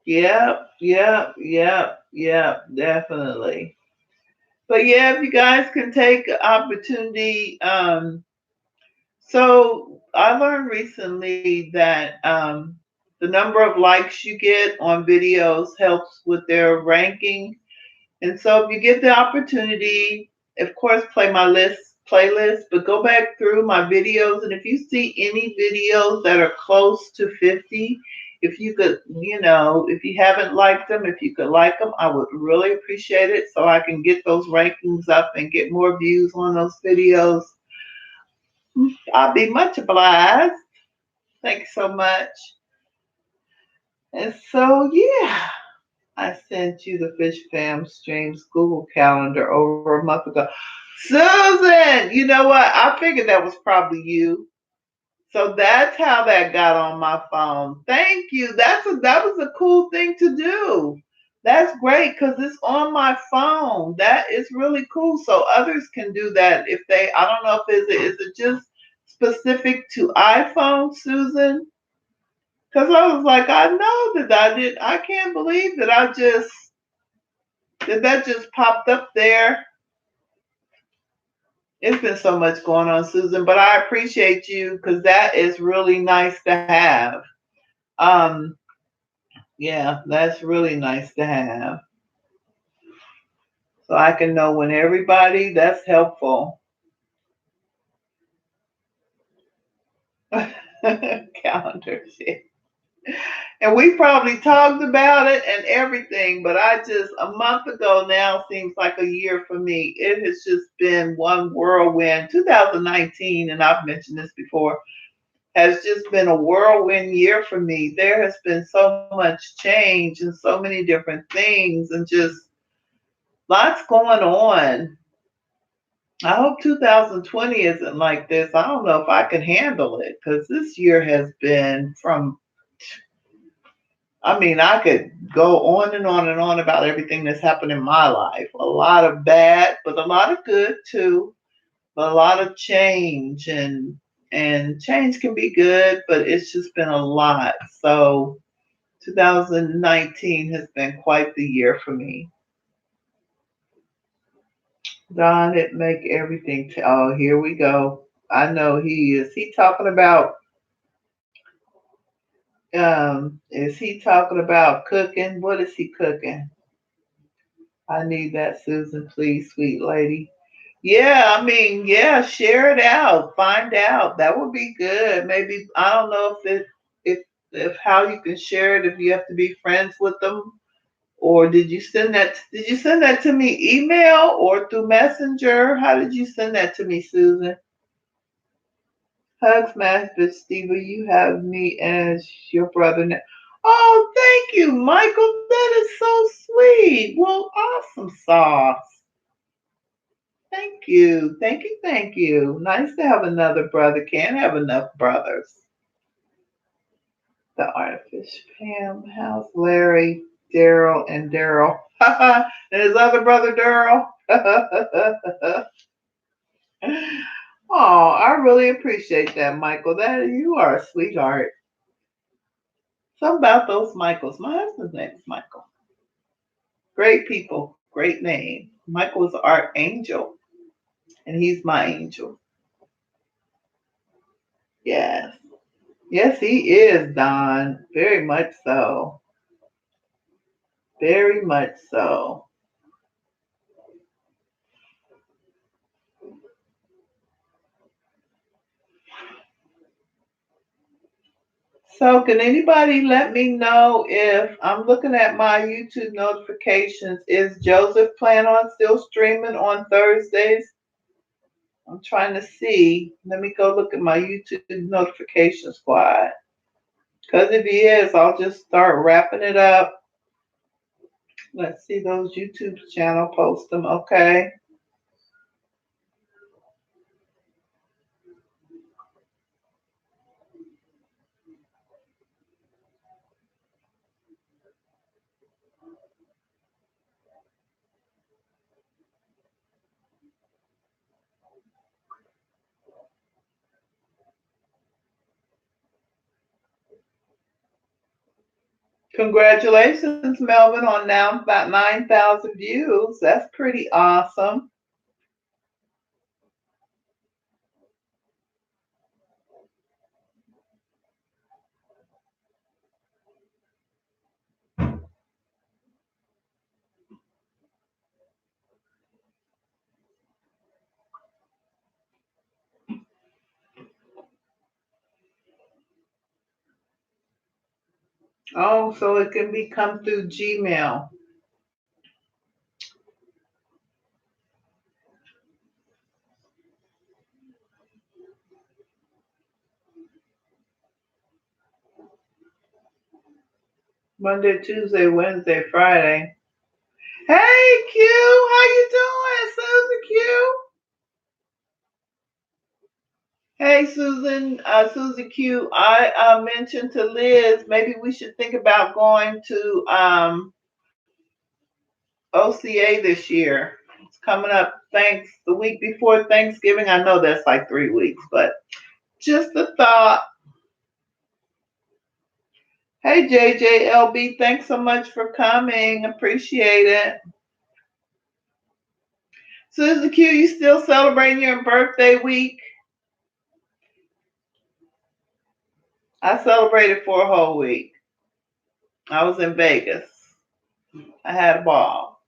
Yep, yep, yep, yep, definitely. But yeah, if you guys can take the opportunity, so I learned recently that the number of likes you get on videos helps with their ranking. And so if you get the opportunity, of course, play my playlist, but go back through my videos. And if you see any videos that are close to 50, if you could, if you haven't liked them, if you could like them, I would really appreciate it so I can get those rankings up and get more views on those videos. I'll be much obliged. Thanks so much. And so, yeah. I sent you the Fish Fam Streams Google Calendar over a month ago. Susan, you know what? I figured that was probably you. So that's how that got on my phone. Thank you. That was a cool thing to do. That's great because it's on my phone. That is really cool. So others can do that if they. I don't know if is it just specific to iPhone, Susan? Because I was like, I know that I did. I can't believe that that just popped up there. It's been so much going on, Susan, but I appreciate you because that is really nice to have. Um, yeah, that's really nice to have. So I can know when everybody, that's helpful. Calendar shit. And we probably talked about it and everything, but I just, a month ago now seems like a year for me. It has just been one whirlwind. 2019, and I've mentioned this before, has just been a whirlwind year for me. There has been so much change and so many different things and just lots going on. I hope 2020 isn't like this. I don't know if I can handle it because this year has been I could go on and on and on about everything that's happened in my life. A lot of bad, but a lot of good too. But a lot of change and change can be good, but it's just been a lot. So 2019 has been quite the year for me. God, it make everything. Oh, here we go. I know he is. He talking about is he talking about cooking? What is he cooking? I need that, Susan, please, sweet lady. Yeah, yeah, share it out. Find out. That would be good. Maybe I don't know if how you can share it if you have to be friends with them. Or did you send that to me email or through Messenger? How did you send that to me, Susan? Hugs, Master Steve, you have me as your brother now. Oh, thank you, Michael. That is so sweet. Well, awesome sauce. Thank you. Thank you. Thank you. Nice to have another brother. Can't have enough brothers. The Artifice Pam House, Larry, Daryl, and Daryl. And his other brother, Daryl. Oh, I really appreciate that, Michael. That you are a sweetheart. Something about those Michaels. My husband's name is Michael. Great people, great name. Michael is our angel, and he's my angel. Yes. Yes, he is, Don. Very much so. Very much so. So, can anybody let me know if I'm looking at my YouTube notifications? Is Joseph plan on still streaming on Thursdays? I'm trying to see. Let me go look at my YouTube notification squad. Because if he is, I'll just start wrapping it up. Let's see those YouTube channel, post them. Okay. Congratulations, Melvin, on now about 9,000 views. That's pretty awesome. Oh, so it can be come through Gmail. Monday, Tuesday, Wednesday, Friday. Hey Q, how you doing, Susan Q? Hey Susan, Susan Q. I mentioned to Liz maybe we should think about going to OCA this year. It's coming up. Thanks the week before Thanksgiving. I know that's like 3 weeks, but just a thought. Hey JJLB, thanks so much for coming. Appreciate it. Susan Q, you still celebrating your birthday week? I celebrated for a whole week. I was in Vegas. I had a ball.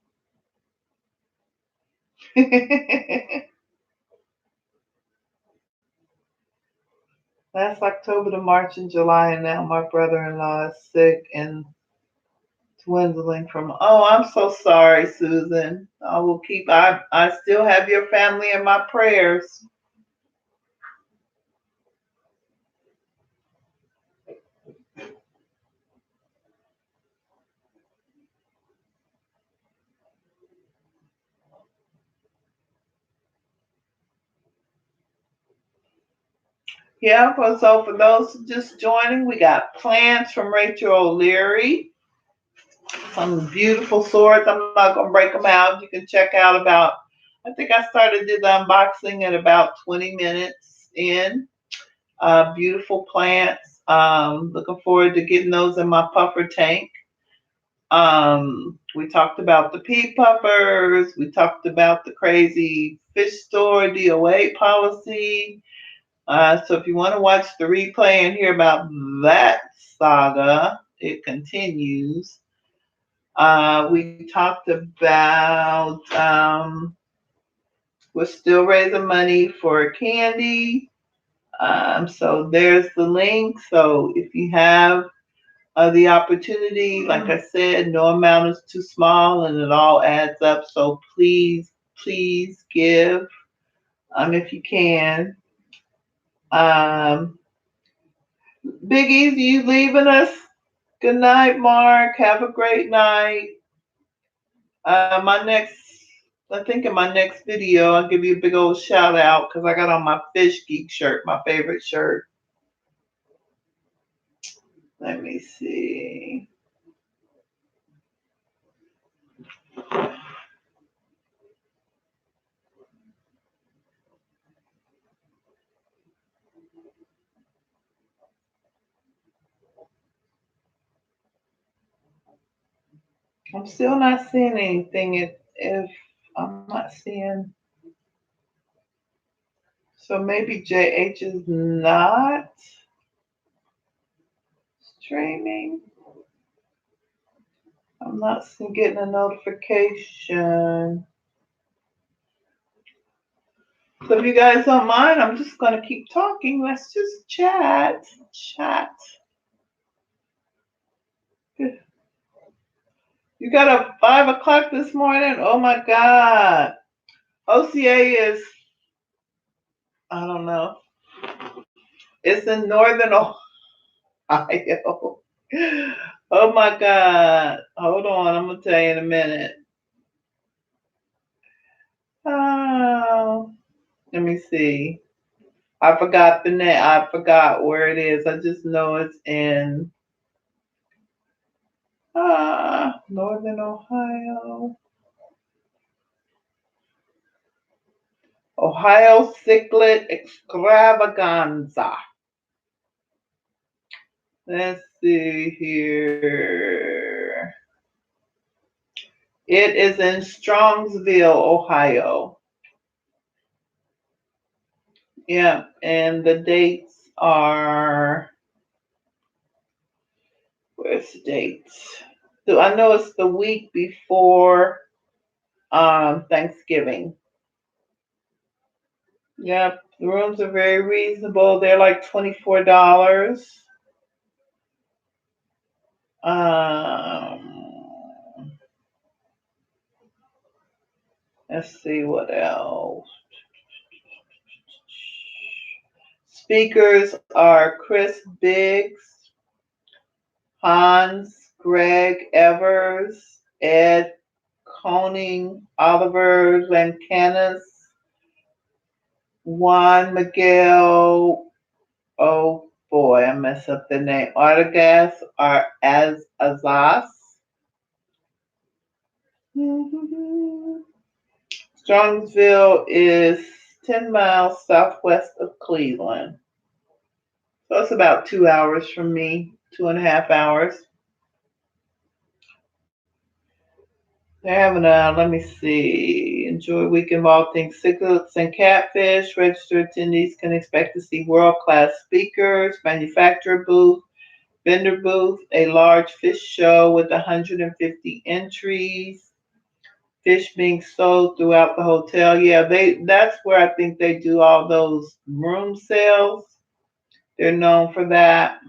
Last October to March and July, and now my brother-in-law is sick and dwindling from. Oh, I'm so sorry, Susan. I will keep. I still have your family in my prayers. Yeah. So for those just joining, we got plans from Rachel O'Leary. Some beautiful swords. I'm not gonna break them out. You can check out about. I think I started did the unboxing at about 20 minutes in. Beautiful plants. Looking forward to getting those in my puffer tank. We talked about the pea puffers. We talked about the crazy fish store DOA policy. So if you want to watch the replay and hear about that saga, it continues. We talked about we're still raising money for candy. So there's the link. So if you have the opportunity, like I said, no amount is too small and it all adds up. So please, please give if you can. Big Easy, you leaving us? Good night, Mark. Have a great night. I think in my next video, I'll give you a big old shout out because I got on my Fish Geek shirt, my favorite shirt. Let me see. I'm still not seeing anything. If I'm not seeing, so maybe JH is not streaming. I'm not getting a notification. So if you guys don't mind, I'm just going to keep talking. Let's just chat. Chat. You got a 5 o'clock this morning? Oh my God. OCA is, I don't know. It's in Northern Ohio. Oh my God. Hold on. I'm going to tell you in a minute. Oh, let me see. I forgot the name. I forgot where it is. I just know it's in Northern Ohio. Ohio Cichlid Extravaganza. Let's see here. It is in Strongsville, Ohio. Yeah, and the dates are, where's the dates? So I know it's the week before Thanksgiving. Yep, the rooms are very reasonable. They're like $24. Let's see what else. Speakers are Chris Biggs, Hans Greg Evers, Ed Koning, Oliver Lancanis, Juan Miguel, oh boy, I mess up the name, Artigas are as Azaz. Strongsville is 10 miles southwest of Cleveland. So it's about 2 hours from me, 2.5 hours. They're having let me see, enjoy weekend of all things cichlids and catfish. Registered attendees can expect to see world-class speakers, manufacturer booth, vendor booth, a large fish show with 150 entries, fish being sold throughout the hotel. Yeah, that's where I think they do all those room sales. They're known for that.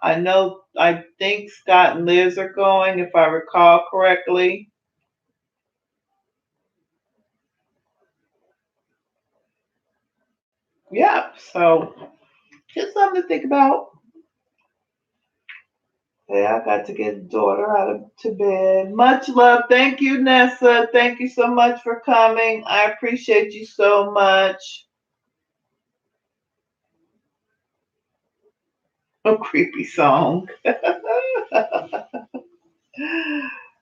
I think Scott and Liz are going, if I recall correctly. Yeah, so just something to think about. Yeah, I got to get daughter out of to bed. Much love. Thank you, Nessa. Thank you so much for coming. I appreciate you so much. A creepy song.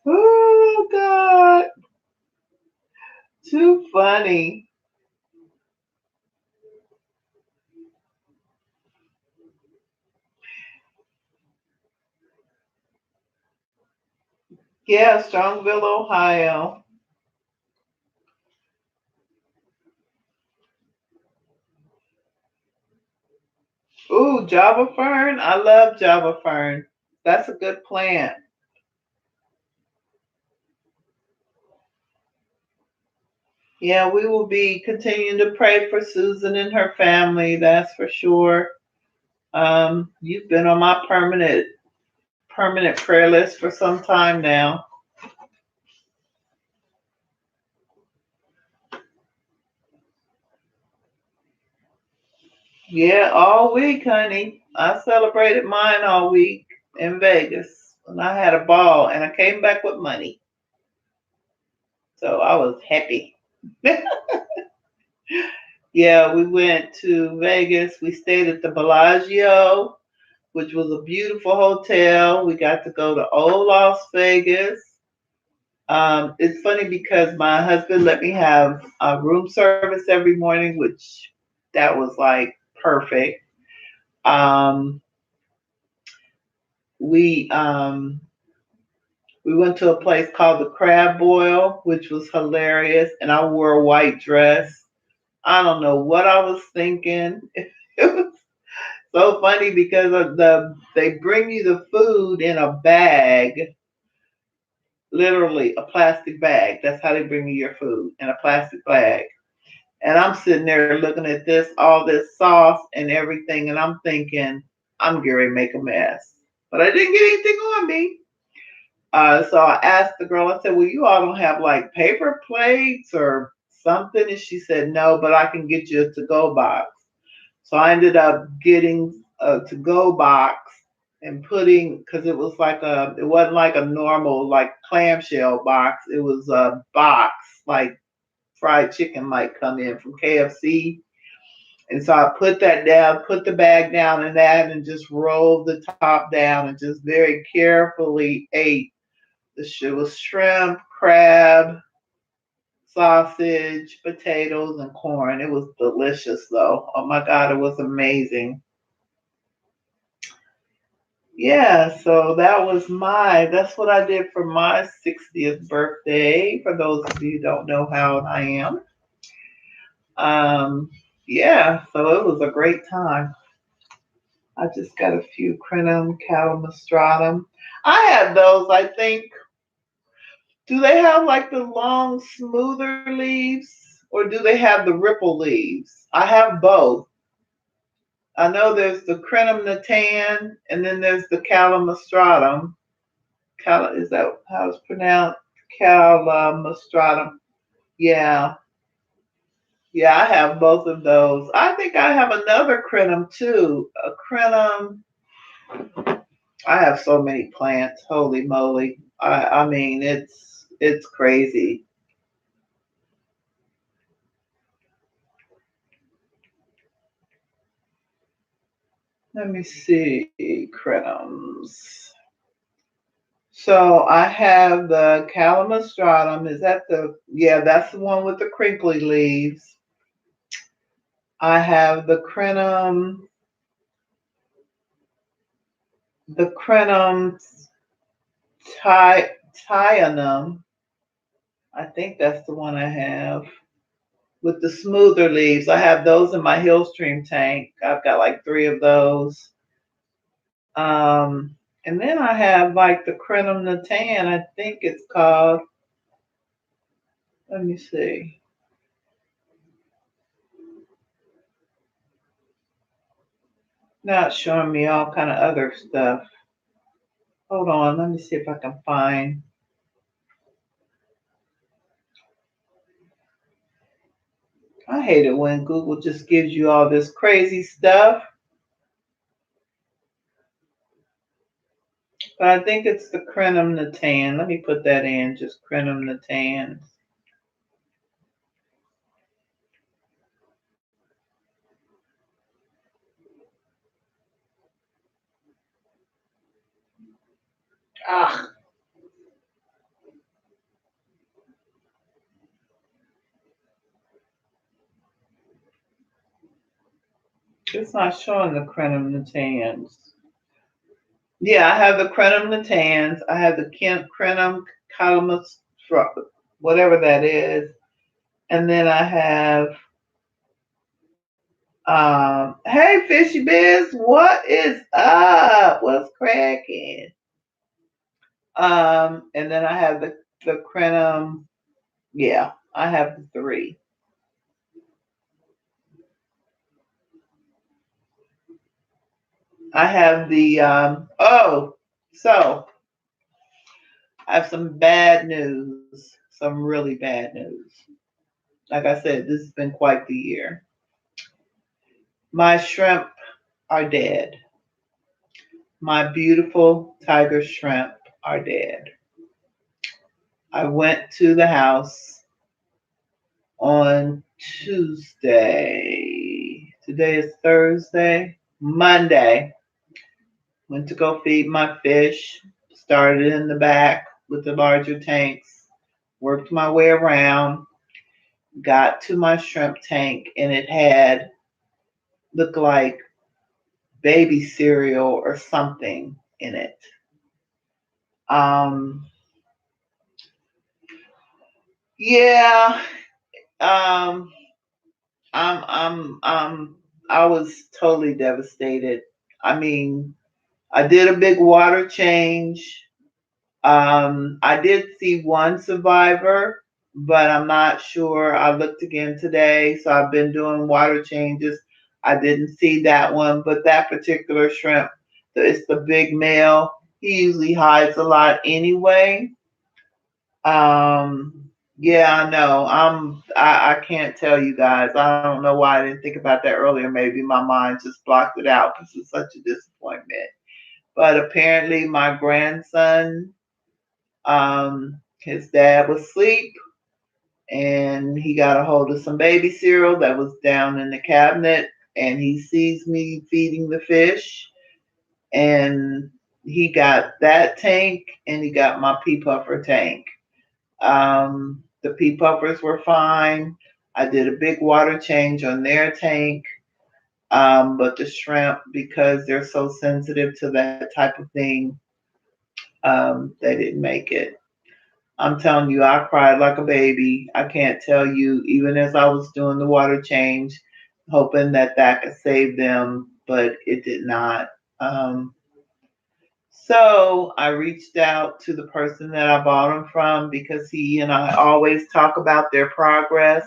Oh God. Too funny. Yeah, Strongville, Ohio. Ooh, Java Fern. I love Java Fern. That's a good plant. Yeah, we will be continuing to pray for Susan and her family, that's for sure. You've been on my permanent prayer list for some time now. Yeah, all week, honey. I celebrated mine all week in Vegas, and I had a ball, and I came back with money, so I was happy. Yeah, we went to Vegas. We stayed at the Bellagio, which was a beautiful hotel. We got to go to old Las Vegas. It's funny because my husband let me have room service every morning, which that was like perfect. Um, we um, we went to a place called the Crab Boil, which was hilarious, and I wore a white dress. I don't know what I was thinking. It was so funny because of they bring you the food in a bag, literally a plastic bag. That's how they bring you your food in a plastic bag. And I'm sitting there looking at all this sauce and everything, and I'm thinking, I'm going to make a mess. But I didn't get anything on me. So I asked the girl, I said, well, you all don't have like paper plates or something? And she said, no, but I can get you a to go box. So I ended up getting a to go box and putting, because it wasn't like a normal like clamshell box. It was a box like fried chicken might come in from KFC. And so I put that down, put the bag down in that, and just rolled the top down and just very carefully ate. The shit was shrimp, crab, sausage, potatoes, and corn. It was delicious though. Oh my God, it was amazing. Yeah, so that's what I did for my 60th birthday. For those of you who don't know how old I am. Um, yeah, so it was a great time. I just got a few crinum calomastratum. I had those, I think. Do they have like the long, smoother leaves or do they have the ripple leaves? I have both. I know there's the crinum natan and then there's the calomastratum. Is that how it's pronounced? Calomastratum. Yeah. Yeah, I have both of those. I think I have another crinum too. A crinum. I have so many plants. Holy moly! I mean, it's crazy. Let me see crinums. So I have the calamostratum. Is that the yeah? That's the one with the crinkly leaves. I have the crinum tyenum. I think that's the one I have with the smoother leaves. I have those in my Hillstream tank. I've got like three of those. And then I have like the crenum natan, I think it's called. Let me see. Not showing me all kind of other stuff. Hold on, let me see if I can find. I hate it when Google just gives you all this crazy stuff. But I think it's the Crenum Natan. Let me put that in, just Crenum Natans. Ah, it's not showing the Crenum Natans. Yeah, I have the Crenum Natans. I have the Crenum Calamus, whatever that is. And then I have, hey, Fishy Biz, what is up? What's cracking? And then I have the Crenum. Yeah, I have the three. I have the, so I have some bad news, some really bad news. Like I said, this has been quite the year. My shrimp are dead. My beautiful tiger shrimp are dead. I went to the house on Tuesday. Today is Thursday. Monday. Went to go feed my fish. Started in the back with the larger tanks. Worked my way around. Got to my shrimp tank and it had looked like baby cereal or something in it. Um, yeah. Um, I was totally devastated. I mean, I did a big water change. I did see one survivor, but I'm not sure. I looked again today, so I've been doing water changes. I didn't see that one, but that particular shrimp, it's the big male. He usually hides a lot anyway. Yeah, I know. I can't tell you guys. I don't know why I didn't think about that earlier. Maybe my mind just blocked it out because it's such a disappointment. But apparently my grandson, his dad was asleep and he got a hold of some baby cereal that was down in the cabinet and he sees me feeding the fish and he got that tank and he got my pea puffer tank. The pea puffers were fine. I did a big water change on their tank. But the shrimp, because they're so sensitive to that type of thing, they didn't make it. I'm telling you, I cried like a baby. I can't tell you, even as I was doing the water change, hoping that that could save them, but it did not. Um, so I reached out to the person that I bought them from because he and I always talk about their progress.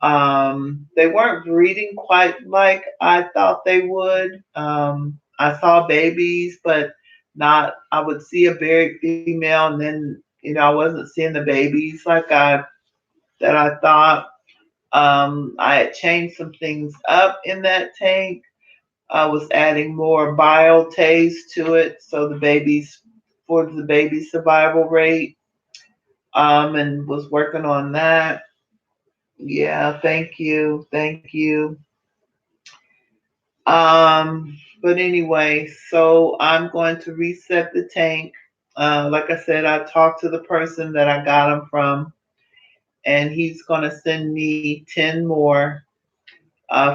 They weren't breeding quite like I thought they would. I saw babies, but not, I would see a buried female and then, I wasn't seeing the babies that I thought. I had changed some things up in that tank. I was adding more biotaste to it so for the baby survival rate, and was working on that. Yeah, thank you. Thank you. But anyway, so I'm going to reset the tank. Like I said, I talked to the person that I got them from, and he's going to send me 10 more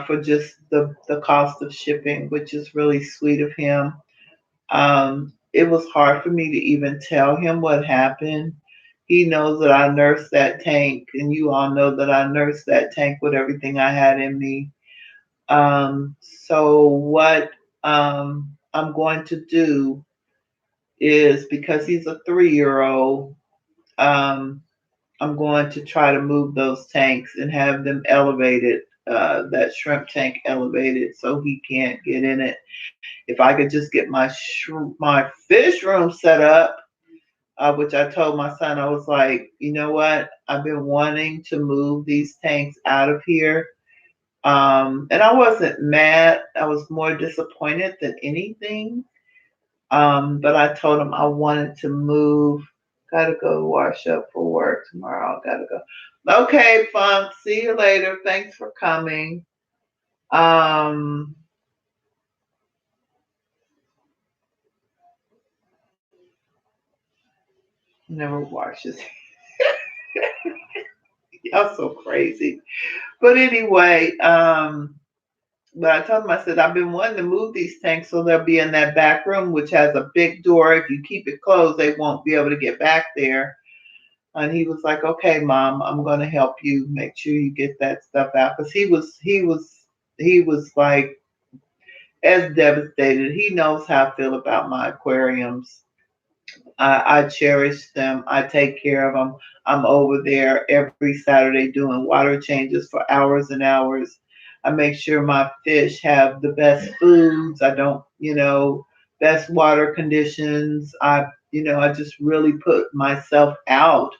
for just the cost of shipping, which is really sweet of him. It was hard for me to even tell him what happened. He knows that I nursed that tank, and you all know that I nursed that tank with everything I had in me. So what I'm going to do is because he's a 3-year old, um, I'm going to try to move those tanks and have them elevated that shrimp tank elevated so he can't get in it. If I could just get my fish room set up, which I told my son, I was like, you know what? I've been wanting to move these tanks out of here. And I wasn't mad. I was more disappointed than anything. But I told him I wanted to move. Gotta go wash up for work tomorrow. Gotta go. Okay, Funk. See you later. Thanks for coming. Um, never washes. Y'all so crazy. But anyway, but I told him, I said, I've been wanting to move these tanks so they'll be in that back room, which has a big door. If you keep it closed, they won't be able to get back there. And he was like, okay, Mom, I'm going to help you make sure you get that stuff out. Because he was like as devastated. He knows how I feel about my aquariums. I cherish them. I take care of them. I'm over there every Saturday doing water changes for hours and hours. I make sure my fish have the best foods. I don't, best water conditions. I just really put myself out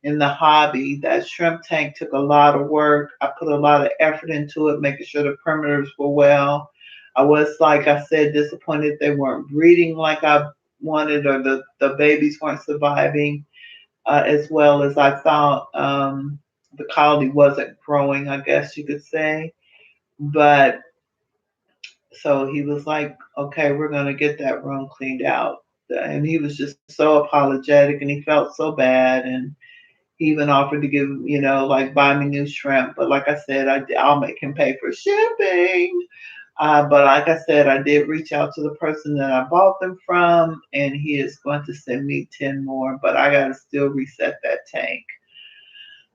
in the hobby. That shrimp tank took a lot of work. I put a lot of effort into it, making sure the perimeters were well. I was, like I said, disappointed they weren't breeding like I wanted, or the babies weren't surviving as well as I thought. The colony wasn't growing, I guess you could say. But so he was like, okay, we're going to get that room cleaned out. And he was just so apologetic and he felt so bad. And he even offered to give, like buy me new shrimp. But like I said, I'll make him pay for shipping. But like I said, I did reach out to the person that I bought them from, and he is going to send me 10 more, but I got to still reset that tank.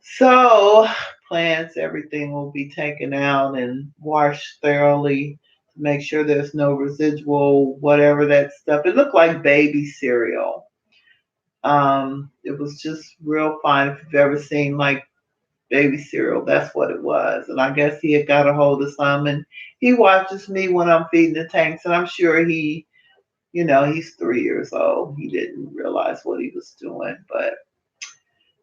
So, plants, everything will be taken out and washed thoroughly to make sure there's no residual, whatever that stuff. It looked like baby cereal. It was just real fine. If you've ever seen like baby cereal. That's what it was. And I guess he had got a hold of some, and he watches me when I'm feeding the tanks, and I'm sure he's 3 years old. He didn't realize what he was doing. But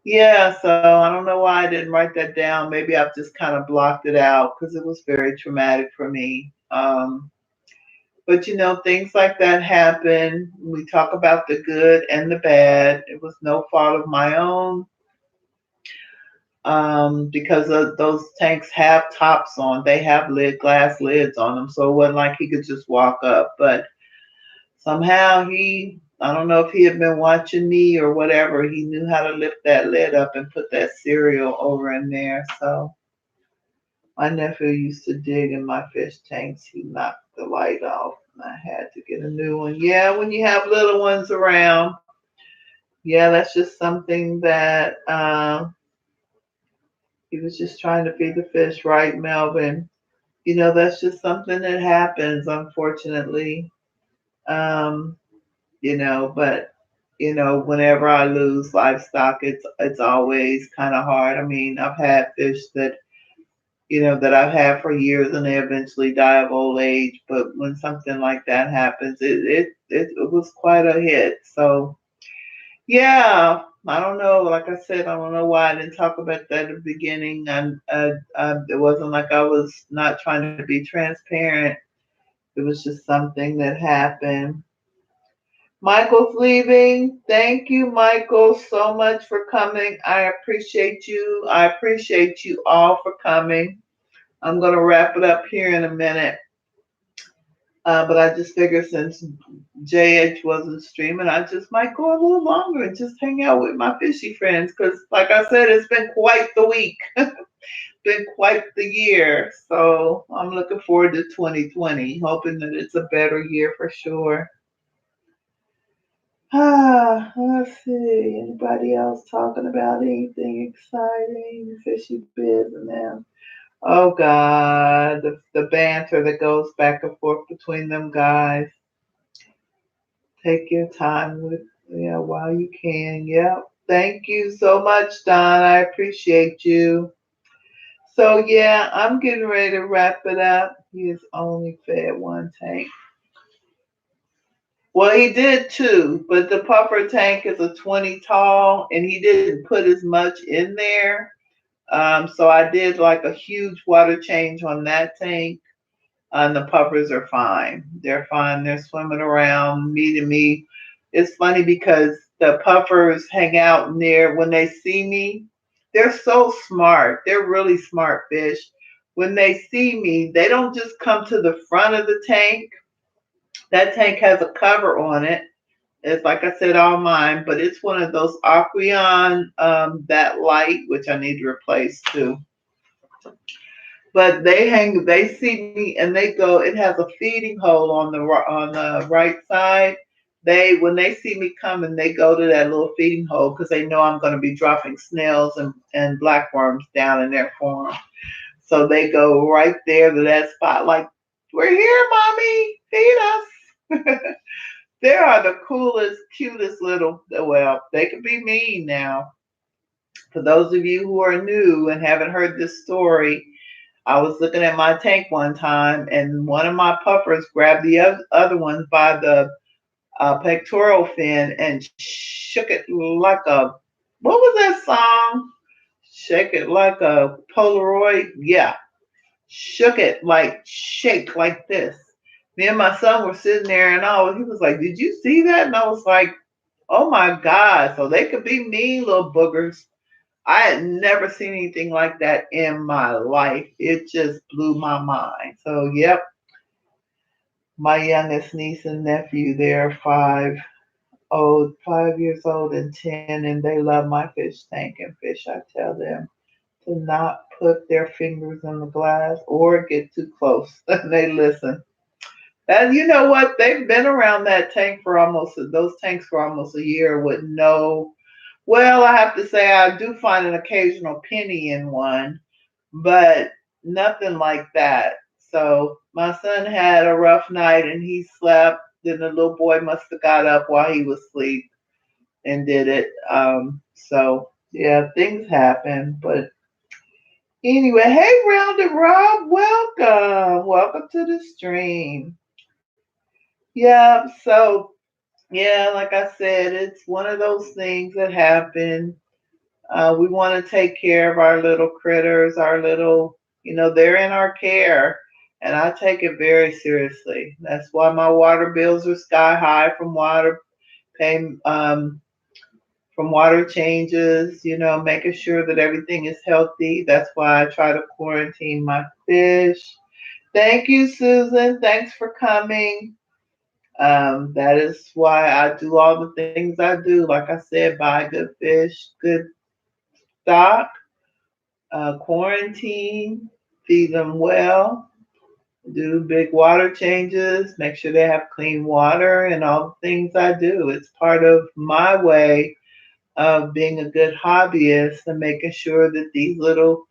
yeah, so I don't know why I didn't write that down. Maybe I've just kind of blocked it out because it was very traumatic for me. But things like that happen. We talk about the good and the bad. It was no fault of my own, because those tanks have tops on. They have glass lids on them, so it wasn't like he could just walk up. But somehow I don't know if he had been watching me or whatever, he knew how to lift that lid up and put that cereal over in there. So my nephew used to dig in my fish tanks. He knocked the light off, and I had to get a new one. Yeah, when you have little ones around, yeah, that's just something that he was just trying to feed the fish, right, Melvin? That's just something that happens, unfortunately. Um, but whenever I lose livestock, it's always kind of hard. I mean, I've had fish that I've had for years and they eventually die of old age. But when something like that happens, it was quite a hit. So yeah, I don't know. Like I said, I don't know why I didn't talk about that at the beginning. It wasn't like I was not trying to be transparent. It was just something that happened. Michael's leaving. Thank you, Michael, so much for coming. I appreciate you. I appreciate you all for coming. I'm going to wrap it up here in a minute. But I just figured since JH wasn't streaming, I just might go a little longer and just hang out with my fishy friends. Because, like I said, it's been quite the week, been quite the year. So I'm looking forward to 2020, hoping that it's a better year for sure. Let's see. Anybody else talking about anything exciting? Fishy biz and them. Oh God, the banter that goes back and forth between them guys. Take your time with while you can. Yep. Thank you so much, Don. I appreciate you. So yeah, I'm getting ready to wrap it up. He has only fed one tank. Well, he did two, but the puffer tank is a 20 tall, and he didn't put as much in there. So I did like a huge water change on that tank. And the puppers are fine. They're fine. They're swimming around, meeting me. It's funny because the puffers hang out near when they see me. They're so smart. They're really smart fish. When they see me, they don't just come to the front of the tank. That tank has a cover on it. It's like I said, all mine, but it's one of those Aqueon that light, which I need to replace too. But they see me and they go. It has a feeding hole on the right side. They when they see me coming, they go to that little feeding hole because they know I'm going to be dropping snails and blackworms down in there for them. So they go right there to that spot, like, we're here, mommy, feed us. They are the coolest, cutest little. Well, they can be mean now. For those of you who are new and haven't heard this story, I was looking at my tank one time, and one of my puffers grabbed the other one by the pectoral fin and shook it like a, what was that song? Shake it like a Polaroid. Yeah, shook it like shake like this. Me and my son were sitting there, and he was like, "Did you see that?" And I was like, "Oh my God!" So they could be mean little boogers. I had never seen anything like that in my life. It just blew my mind. So, yep, my youngest niece and nephew, they're 5 years old and 10, and they love my fish tank and fish. I tell them to not put their fingers in the glass or get too close. They listen. And you know what? They've been around that tank for those tanks for almost a year with no. Well, I have to say I do find an occasional penny in one, but nothing like that. So my son had a rough night and he slept. Then the little boy must have got up while he was asleep and did it. So yeah, things happen. But anyway, hey, Rounded Rob, welcome. Welcome to the stream. Yeah, so yeah, like I said, it's one of those things that happen. We want to take care of our little critters, our little, they're in our care. And I take it very seriously. That's why my water bills are sky high paying, from water changes, making sure that everything is healthy. That's why I try to quarantine my fish. Thank you, Susan. Thanks for coming. That is why I do all the things I do. Like I said, buy good fish, good stock, quarantine, feed them well, do big water changes, make sure they have clean water, and all the things I do. It's part of my way of being a good hobbyist and making sure that these little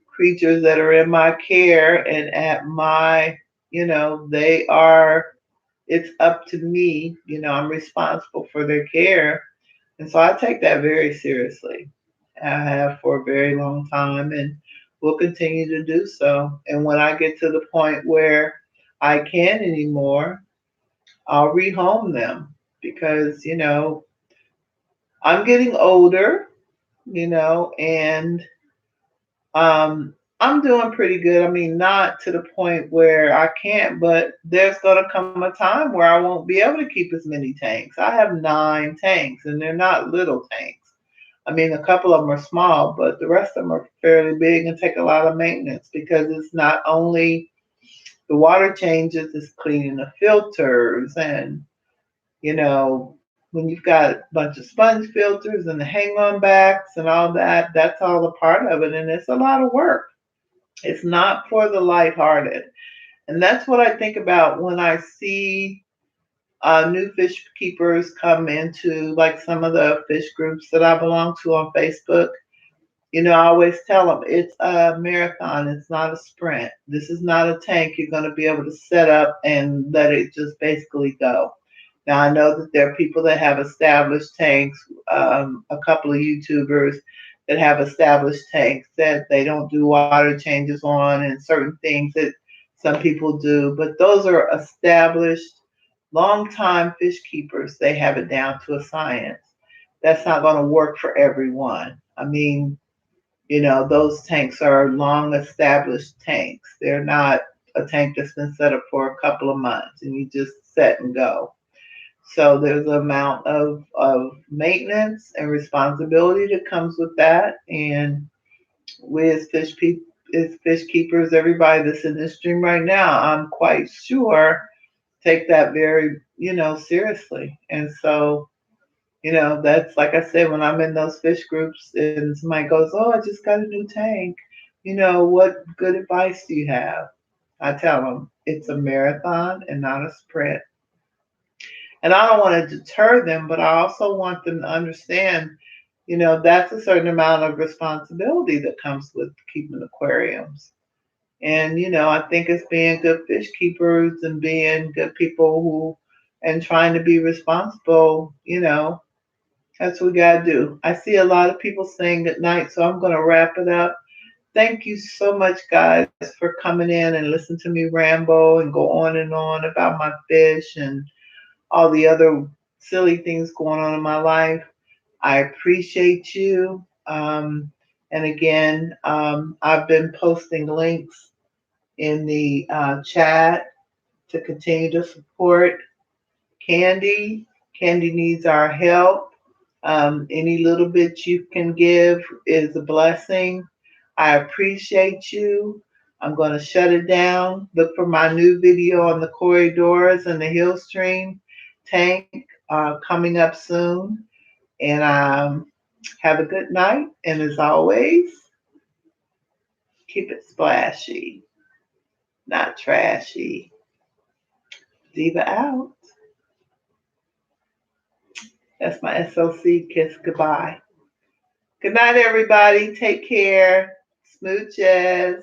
creatures that are in my care and at my, they are, it's up to me, I'm responsible for their care. And so I take that very seriously. I have for a very long time and will continue to do so. And when I get to the point where I can't anymore, I'll rehome them because, I'm getting older, and I'm doing pretty good. I mean, not to the point where I can't, but there's going to come a time where I won't be able to keep as many tanks. I have 9 tanks, and they're not little tanks. I mean, a couple of them are small, but the rest of them are fairly big and take a lot of maintenance because it's not only the water changes, it's cleaning the filters and, when you've got a bunch of sponge filters and the hang on backs and all that, that's all a part of it. And it's a lot of work. It's not for the lighthearted. And that's what I think about when I see new fish keepers come into like some of the fish groups that I belong to on Facebook. I always tell them it's a marathon, it's not a sprint. This is not a tank you're going to be able to set up and let it just basically go. Now, I know that there are people that have established tanks, a couple of YouTubers that have established tanks that they don't do water changes on and certain things that some people do. But those are established, long-time fish keepers. They have it down to a science. That's not going to work for everyone. I mean, those tanks are long established tanks. They're not a tank that's been set up for a couple of months and you just set and go. So there's an amount of maintenance and responsibility that comes with that. And we as fish keepers, everybody that's in this stream right now, I'm quite sure take that very, seriously. And so, that's like I said, when I'm in those fish groups and somebody goes, "Oh, I just got a new tank. What good advice do you have?" I tell them it's a marathon and not a sprint. And I don't want to deter them, but I also want them to understand, that's a certain amount of responsibility that comes with keeping aquariums. And, I think it's being good fish keepers and being good people and trying to be responsible, that's what we got to do. I see a lot of people saying good night, so I'm going to wrap it up. Thank you so much, guys, for coming in and listen to me ramble and go on about my fish and all the other silly things going on in my life. I appreciate you. And again, I've been posting links in the chat to continue to support Candy. Candy needs our help. Any little bit you can give is a blessing. I appreciate you. I'm going to shut it down. Look for my new video on the corridors and the Hill Stream tank coming up soon. And have a good night. And as always, keep it splashy, not trashy. Diva out. That's my SOC kiss goodbye. Good night, everybody. Take care. Smooches.